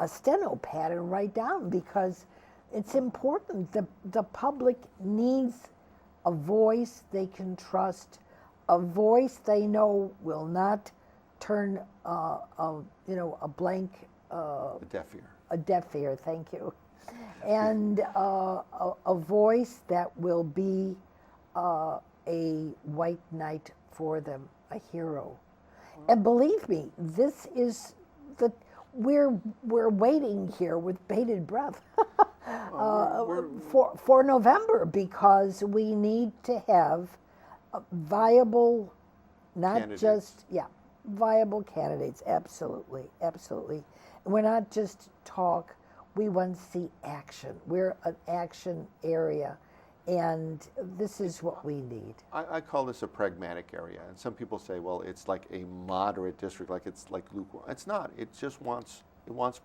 Speaker 1: steno pad and write down, because it's important. The public needs a voice they can trust, a voice they know will not turn a blank,
Speaker 2: A deaf ear.
Speaker 1: a deaf ear, thank you, and a voice that will be a white knight for them, a hero. And believe me, this is we're waiting here with bated breath for November, because we need to have viable, not
Speaker 2: candidates.
Speaker 1: just viable candidates. Absolutely, absolutely. And we're not just talk. We want to see action. We're an action area, and this is what we need.
Speaker 2: I call this a pragmatic area, and some people say, well, it's like a moderate district, like it's like lukewarm. It's not. It just wants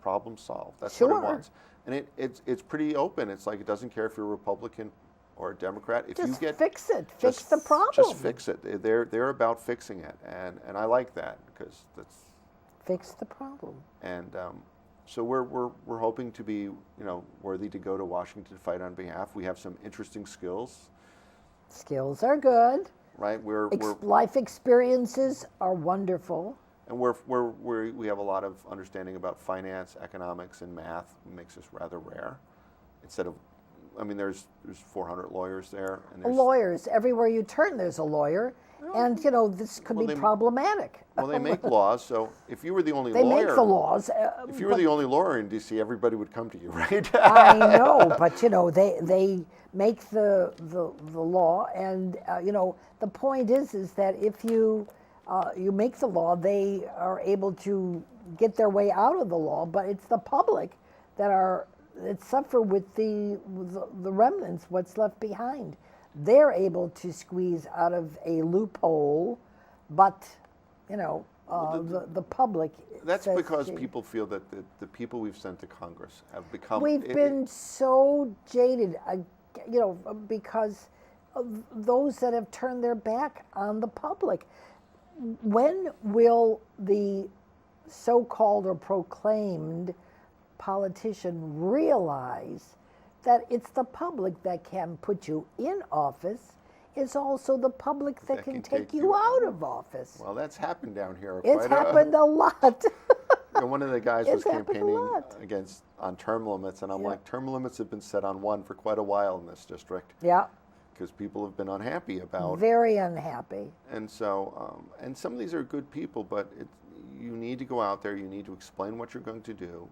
Speaker 2: problem solved. That's what it wants, and it's pretty open. It's like it doesn't care if you're a Republican or a Democrat. If
Speaker 1: Just
Speaker 2: you get
Speaker 1: fix it. Fix the problem.
Speaker 2: Just fix it. They're about fixing it, and I like that, because that's
Speaker 1: Fix the problem.
Speaker 2: and. So we're hoping to be, worthy to go to Washington to fight on behalf. We have some interesting skills,
Speaker 1: Skills are good.
Speaker 2: right?
Speaker 1: Life experiences are wonderful.
Speaker 2: And we have a lot of understanding about finance, economics, and math. It makes us rather rare. Instead of, there's 400 lawyers there, and there's
Speaker 1: Lawyers, everywhere you turn, there's a lawyer. And, this could be problematic.
Speaker 2: well, they make laws. So if you were the only
Speaker 1: They
Speaker 2: lawyer,
Speaker 1: make the laws.
Speaker 2: if you were the only lawyer in D.C., everybody would come to you, right?
Speaker 1: I know, but, they make the law, and, the point is that if you make the law, they are able to get their way out of the law, but it's the public that suffer with the remnants, what's left behind. They're able to squeeze out of a loophole, but, the public.
Speaker 2: That's because people feel that the people we've sent to Congress have become.
Speaker 1: We've been so jaded, because of those that have turned their back on the public. When will the so-called or proclaimed politician realize that it's the public that can put you in office? It's also the public that can take you out of office.
Speaker 2: Well, that's happened down here.
Speaker 1: It's happened a lot.
Speaker 2: One of the guys was campaigning
Speaker 1: lot.
Speaker 2: on term limits, and I'm like, term limits have been set on 1 for quite a while in this district.
Speaker 1: Yeah.
Speaker 2: Because people have been unhappy about.
Speaker 1: Very unhappy.
Speaker 2: And so, and some of these are good people, but you need to go out there. You need to explain what you're going to do.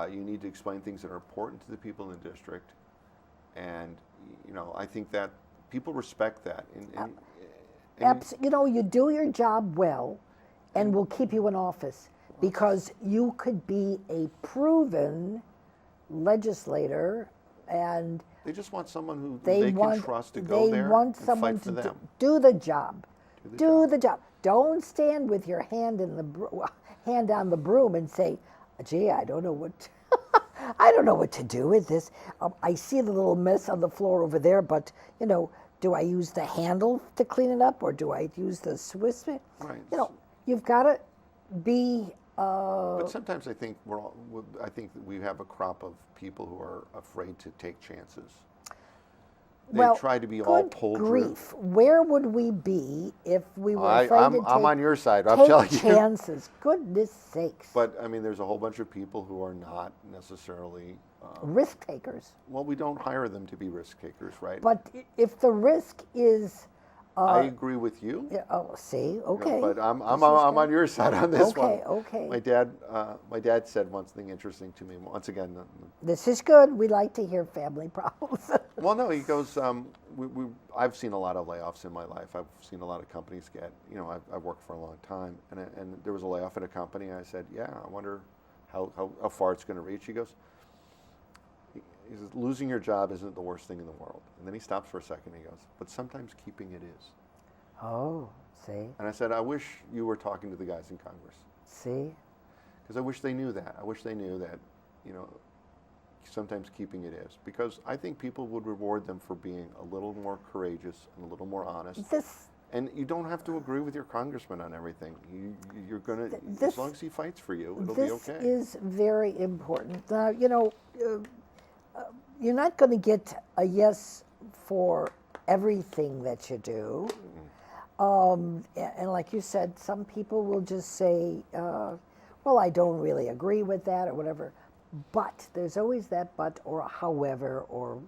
Speaker 2: You need to explain things that are important to the people in the district. And, I think that people respect that.
Speaker 1: You know, you do your job well, and we'll keep you in office because you could be a proven legislator, and
Speaker 2: they just want someone who they can trust to go there and fight for them.
Speaker 1: Do the job. Do the job. Don't stand with your hand on the broom and say, "Gee, I don't know what." I don't know what to do with this. I see the little mess on the floor over there, but, you know, do I use the handle to clean it up or do I use the Swiss?
Speaker 2: Right.
Speaker 1: You know, you've got to be...
Speaker 2: but sometimes I think that we have a crop of people who are afraid to take chances. They try to be all pulled
Speaker 1: grief. Where would we be if we were afraid to
Speaker 2: I'm on your side. I'm telling you.
Speaker 1: Chances. Goodness sakes.
Speaker 2: But I mean, there's a whole bunch of people who are not necessarily
Speaker 1: risk takers.
Speaker 2: Well, we don't hire them to be risk takers, right?
Speaker 1: But if the risk is,
Speaker 2: I agree with you.
Speaker 1: Yeah, oh, see, okay.
Speaker 2: You know, but I'm on your side on this one.
Speaker 1: Okay.
Speaker 2: My dad said one thing interesting to me. Once again,
Speaker 1: this is good. We like to hear family problems.
Speaker 2: Well, no, he goes. I've seen a lot of layoffs in my life. I've seen a lot of companies get. You know, I've worked for a long time, and there was a layoff at a company. I said, yeah, I wonder how far it's going to reach. He goes. He says, losing your job isn't the worst thing in the world. And then he stops for a second and he goes, but sometimes keeping it is.
Speaker 1: Oh, see?
Speaker 2: And I said, I wish you were talking to the guys in Congress.
Speaker 1: See?
Speaker 2: Because I wish they knew that. I wish they knew that, you know, sometimes keeping it is. Because I think people would reward them for being a little more courageous and a little more honest. And you don't have to agree with your congressman on everything. You're going to, as long as he fights for you, it'll be okay.
Speaker 1: This is very important. Now, you know, you're not going to get a yes for everything that you do. And like you said, some people will just say, well, I don't really agree with that or whatever. But there's always that but or however or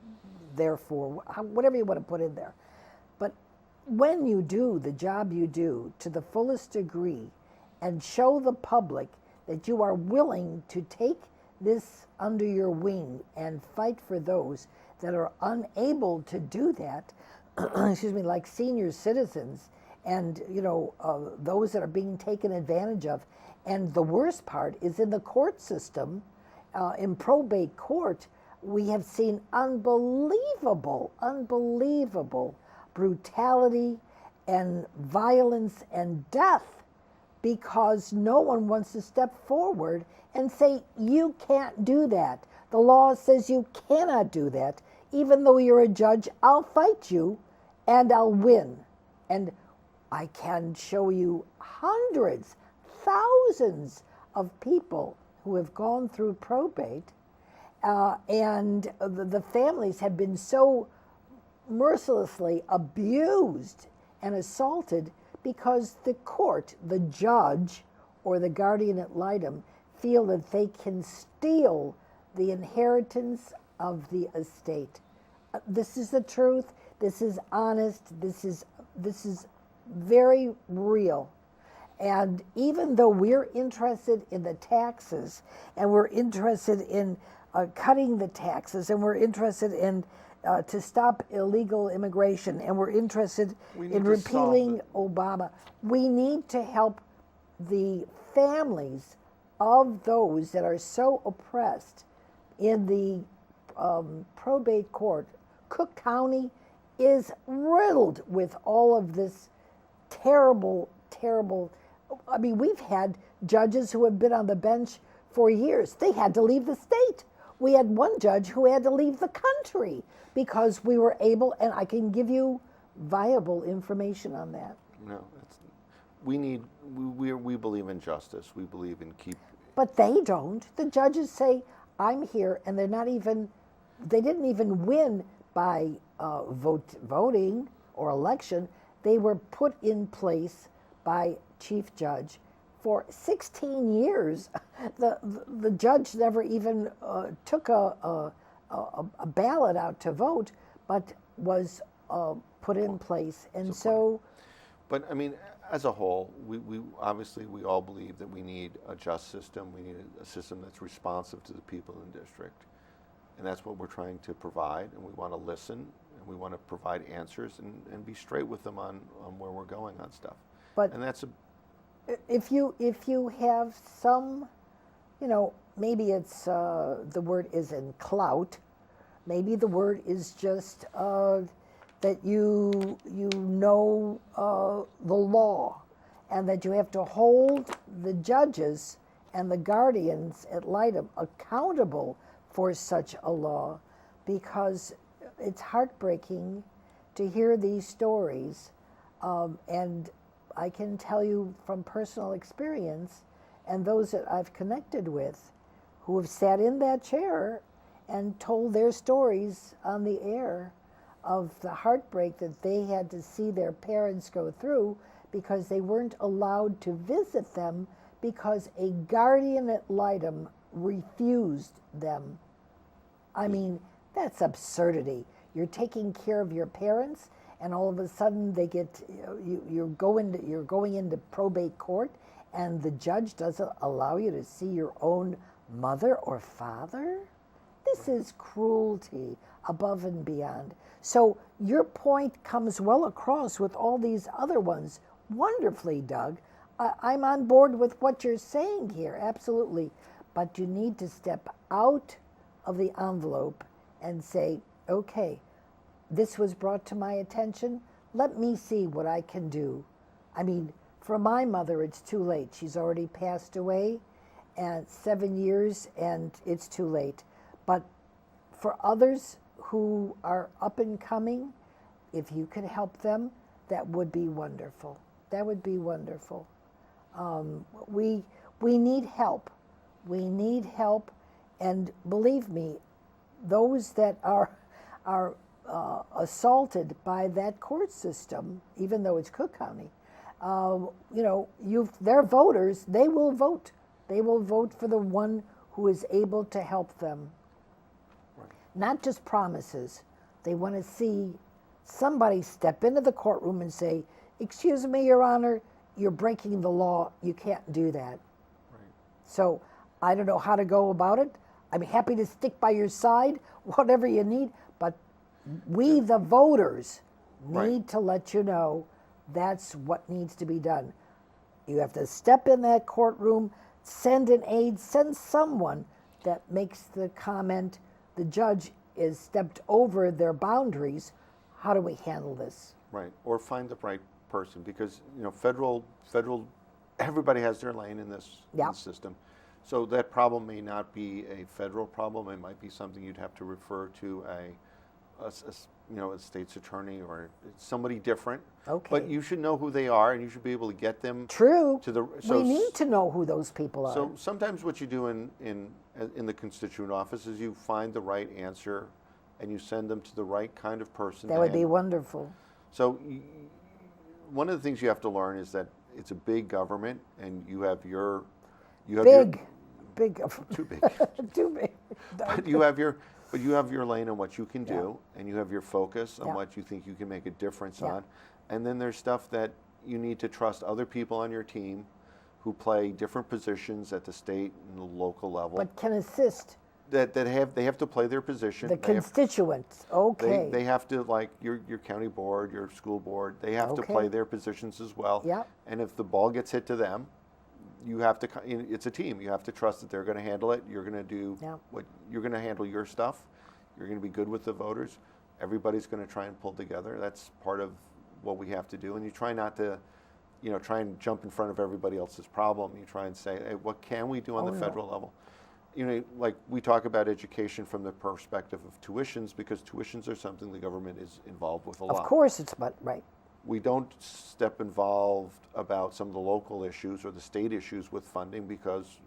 Speaker 1: therefore, whatever you want to put in there. But when you do the job you do to the fullest degree and show the public that you are willing to take this under your wing and fight for those that are unable to do that, excuse me, like senior citizens and, you know, those that are being taken advantage of. And the worst part is in the court system, in probate court, we have seen unbelievable brutality and violence and death because no one wants to step forward and say, you can't do that. The law says you cannot do that. Even though you're a judge, I'll fight you and I'll win. And I can show you hundreds, thousands of people who have gone through probate and the families have been so mercilessly abused and assaulted because the court, the judge, or the guardian ad litem feel that they can steal the inheritance of the estate. This is the truth. This is honest. This is very real. And even though we're interested in the taxes and we're interested in cutting the taxes and we're interested in to stop illegal immigration and we're interested in repealing Obama, we need to help the families of those that are so oppressed in the probate court. Cook County is riddled with all of this terrible. I mean, we've had judges who have been on the bench for years. They had to leave the state. We had one judge who had to leave the country because we were able, and I can give you viable information on that.
Speaker 2: No, we believe in justice. We believe in
Speaker 1: But they don't. The judges say, I'm here, and they didn't even win by voting or election. They were put in place by chief judge for 16 years. The judge never even took a ballot out to vote, but was put in place. And so.
Speaker 2: But I mean, as a whole, we obviously we all believe that we need a just system. We need a system that's responsive to the people in the district. And that's what we're trying to provide, and we want to listen, and we want to provide answers and be straight with them on where we're going on stuff.
Speaker 1: But
Speaker 2: and that's
Speaker 1: if you have some, maybe it's the word isn't clout, maybe the word is just that you know the law, and that you have to hold the judges and the guardians ad litem accountable for such a law, because it's heartbreaking to hear these stories, and I can tell you from personal experience, and those that I've connected with who have sat in that chair and told their stories on the air of the heartbreak that they had to see their parents go through because they weren't allowed to visit them because a guardian ad litem refused them. I mean, that's absurdity. You're taking care of your parents, and all of a sudden they get you're going into probate court, and the judge doesn't allow you to see your own mother or father? This is cruelty above and beyond. So your point comes well across with all these other ones wonderfully, Doug. I'm on board with what you're saying here, absolutely. But you need to step out of the envelope and say, okay, this was brought to my attention. Let me see what I can do. I mean, for my mother, it's too late. She's already passed away, and 7 years, and it's too late. But for others who are up and coming, if you could help them, that would be wonderful. That would be wonderful. We need help. We need help, and believe me, those that are assaulted by that court system, even though it's Cook County, they're voters. They will vote. They will vote for the one who is able to help them. Right. Not just promises. They want to see somebody step into the courtroom and say, "Excuse me, Your Honor, you're breaking the law. You can't do that." Right. So I don't know how to go about it. I'm happy to stick by your side, whatever you need, but we, the voters, need to let you know that's what needs to be done. You have to step in that courtroom, send an aide, send someone that makes the comment, the judge is stepped over their boundaries. How do we handle this?
Speaker 2: Right, or find the right person, because federal, everybody has their lane in this system. So that problem may not be a federal problem. It might be something you'd have to refer to a state's attorney or somebody different. Okay. But you should know who they are, and you should be able to get them.
Speaker 1: True.
Speaker 2: To the.
Speaker 1: We need to know who those people are.
Speaker 2: So sometimes what you do in the constituent office is you find the right answer, and you send them to the right kind of person.
Speaker 1: That would be wonderful.
Speaker 2: So one of the things you have to learn is that it's a big government, and you have big too big.
Speaker 1: Too big.
Speaker 2: But you have your lane on what you can do, and you have your focus on what you think you can make a difference on. And then there's stuff that you need to trust other people on your team who play different positions at the state and the local level.
Speaker 1: But can assist.
Speaker 2: They have to play their position.
Speaker 1: The constituents, okay.
Speaker 2: They have to, like your county board, your school board, they have to play their positions as well.
Speaker 1: Yeah.
Speaker 2: And if the ball gets hit to them, you have to. It's a team. You have to trust that they're going to handle it. You're going to do what you're going to handle your stuff. You're going to be good with the voters. Everybody's going to try and pull together. That's part of what we have to do. And you try not to, try and jump in front of everybody else's problem. You try and say, hey, what can we do on the federal level? Like we talk about education from the perspective of tuitions, because tuitions are something the government is involved with a lot.
Speaker 1: Of course, right.
Speaker 2: We don't step involved about some of the local issues or the state issues with funding because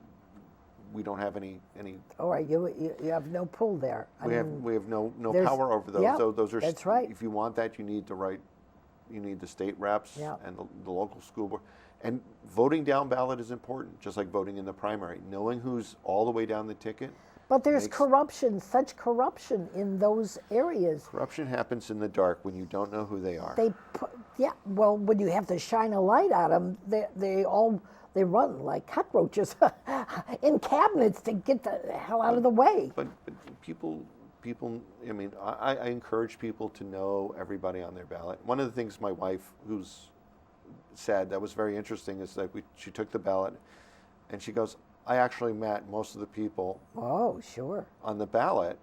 Speaker 2: we don't have any.
Speaker 1: All right, you have no pull there.
Speaker 2: We have no power over those.
Speaker 1: Yeah,
Speaker 2: So those are.
Speaker 1: That's right.
Speaker 2: If you want that, you need the state reps and the local school board. And voting down ballot is important, just like voting in the primary. Knowing who's all the way down the ticket.
Speaker 1: But there's corruption, such corruption in those areas.
Speaker 2: Corruption happens in the dark when you don't know who they are.
Speaker 1: Well, when you have to shine a light at them, they run like cockroaches in cabinets to get the hell out of the way.
Speaker 2: But people. I mean, I encourage people to know everybody on their ballot. One of the things my wife, who's said that was very interesting, is that she took the ballot, and she goes, I actually met most of the people.
Speaker 1: Oh, sure.
Speaker 2: On the ballot,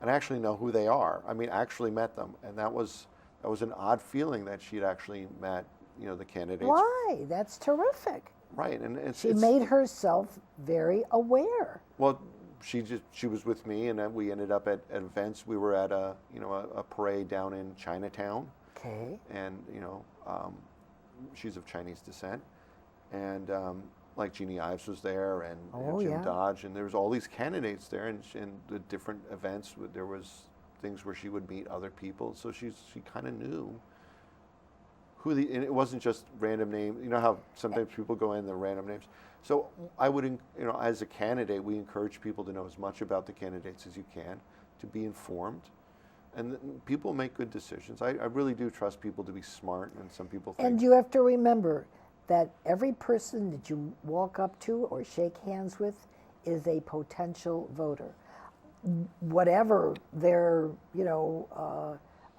Speaker 2: and I actually know who they are. I mean, actually met them, and that was an odd feeling that she'd actually met, the candidates.
Speaker 1: Why? That's terrific.
Speaker 2: Right, and
Speaker 1: she made herself very aware.
Speaker 2: Well, she was with me, and then we ended up at events. We were at a parade down in Chinatown.
Speaker 1: Okay.
Speaker 2: And she's of Chinese descent, and like Jeannie Ives was there, and Jim Dodge, and there was all these candidates there, and the different events. There was things where she would meet other people, so she kind of knew who and it wasn't just random names. You know how sometimes people go in the random names. So I would, as a candidate, we encourage people to know as much about the candidates as you can, to be informed, and people make good decisions. I really do trust people to be smart, and some people think.
Speaker 1: And you have to remember that every person that you walk up to or shake hands with is a potential voter. Whatever their,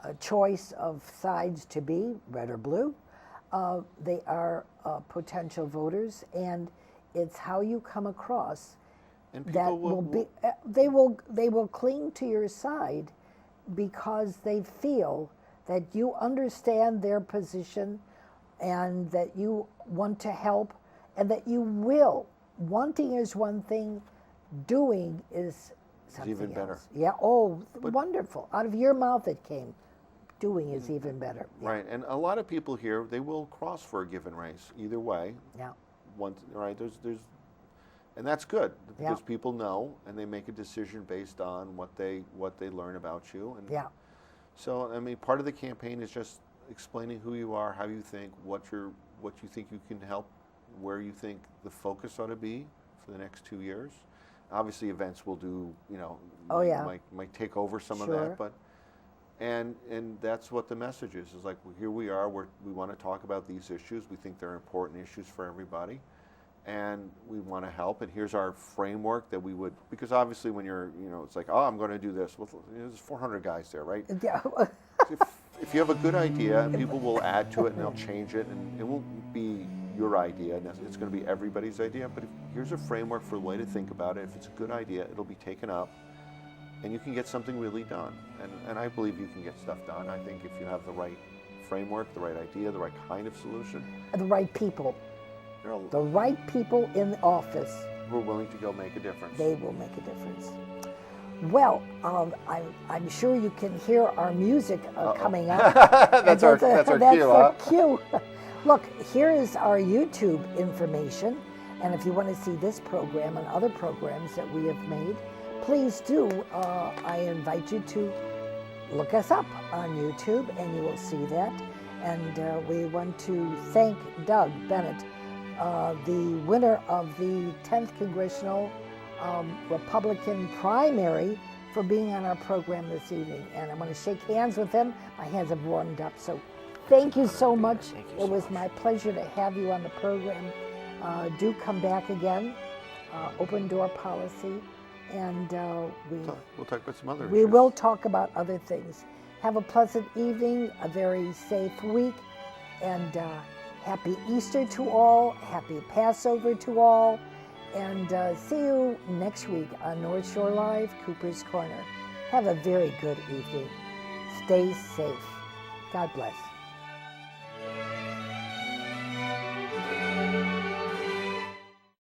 Speaker 1: a choice of sides to be, red or blue, they are potential voters, and it's how you come across
Speaker 2: and
Speaker 1: that they will cling to your side because they feel that you understand their position and that you want to help and that you will. Wanting is one thing, doing is something
Speaker 2: even better.
Speaker 1: else. Yeah, wonderful. Out of your mouth it came. Doing is even better. Yeah.
Speaker 2: Right, and a lot of people here, they will cross for a given race, either way.
Speaker 1: Yeah.
Speaker 2: And that's good, because people know, and they make a decision based on what they learn about you. And so, I mean, part of the campaign is just explaining who you are, how you think, what you think you can help, where you think the focus ought to be for the next 2 years. Obviously, events will do, might take over some of that, but and that's what the message is like, well, here we are, we want to talk about these issues. We think they're important issues for everybody, and we want to help. And here's our framework that we would, because obviously when you're, it's like, oh, I'm going to do this. Well, there's 400 guys there, right?
Speaker 1: Yeah.
Speaker 2: If you have a good idea, and people will add to it and they'll change it, and it won't be your idea, and it's going to be everybody's idea. But here's a framework for the way to think about it. If it's a good idea, it'll be taken up, and you can get something really done. And I believe you can get stuff done. I think if you have the right framework, the right idea, the right kind of solution.
Speaker 1: The right people. The right people in the office.
Speaker 2: Who are willing to go make a difference.
Speaker 1: They will make a difference. Well, I'm sure you can hear our music coming up.
Speaker 2: that's our cue.
Speaker 1: Look, here is our YouTube information, and if you want to see this program and other programs that we have made, please do. I invite you to look us up on YouTube, and you will see that. And we want to thank Doug Bennett, the winner of the 10th Congressional Republican primary, for being on our program this evening. And I'm going to shake hands with him. My hands have warmed up, so thank you so much. It was my pleasure to have you on the program. Do come back again. Open door policy, and
Speaker 2: we'll talk about some other issues.
Speaker 1: We will talk about other things. Have a pleasant evening, a very safe week, and happy Easter to all, happy Passover to all, and see you next week on North Shore Live, Cooper's Corner. Have a very good evening. Stay safe. God bless.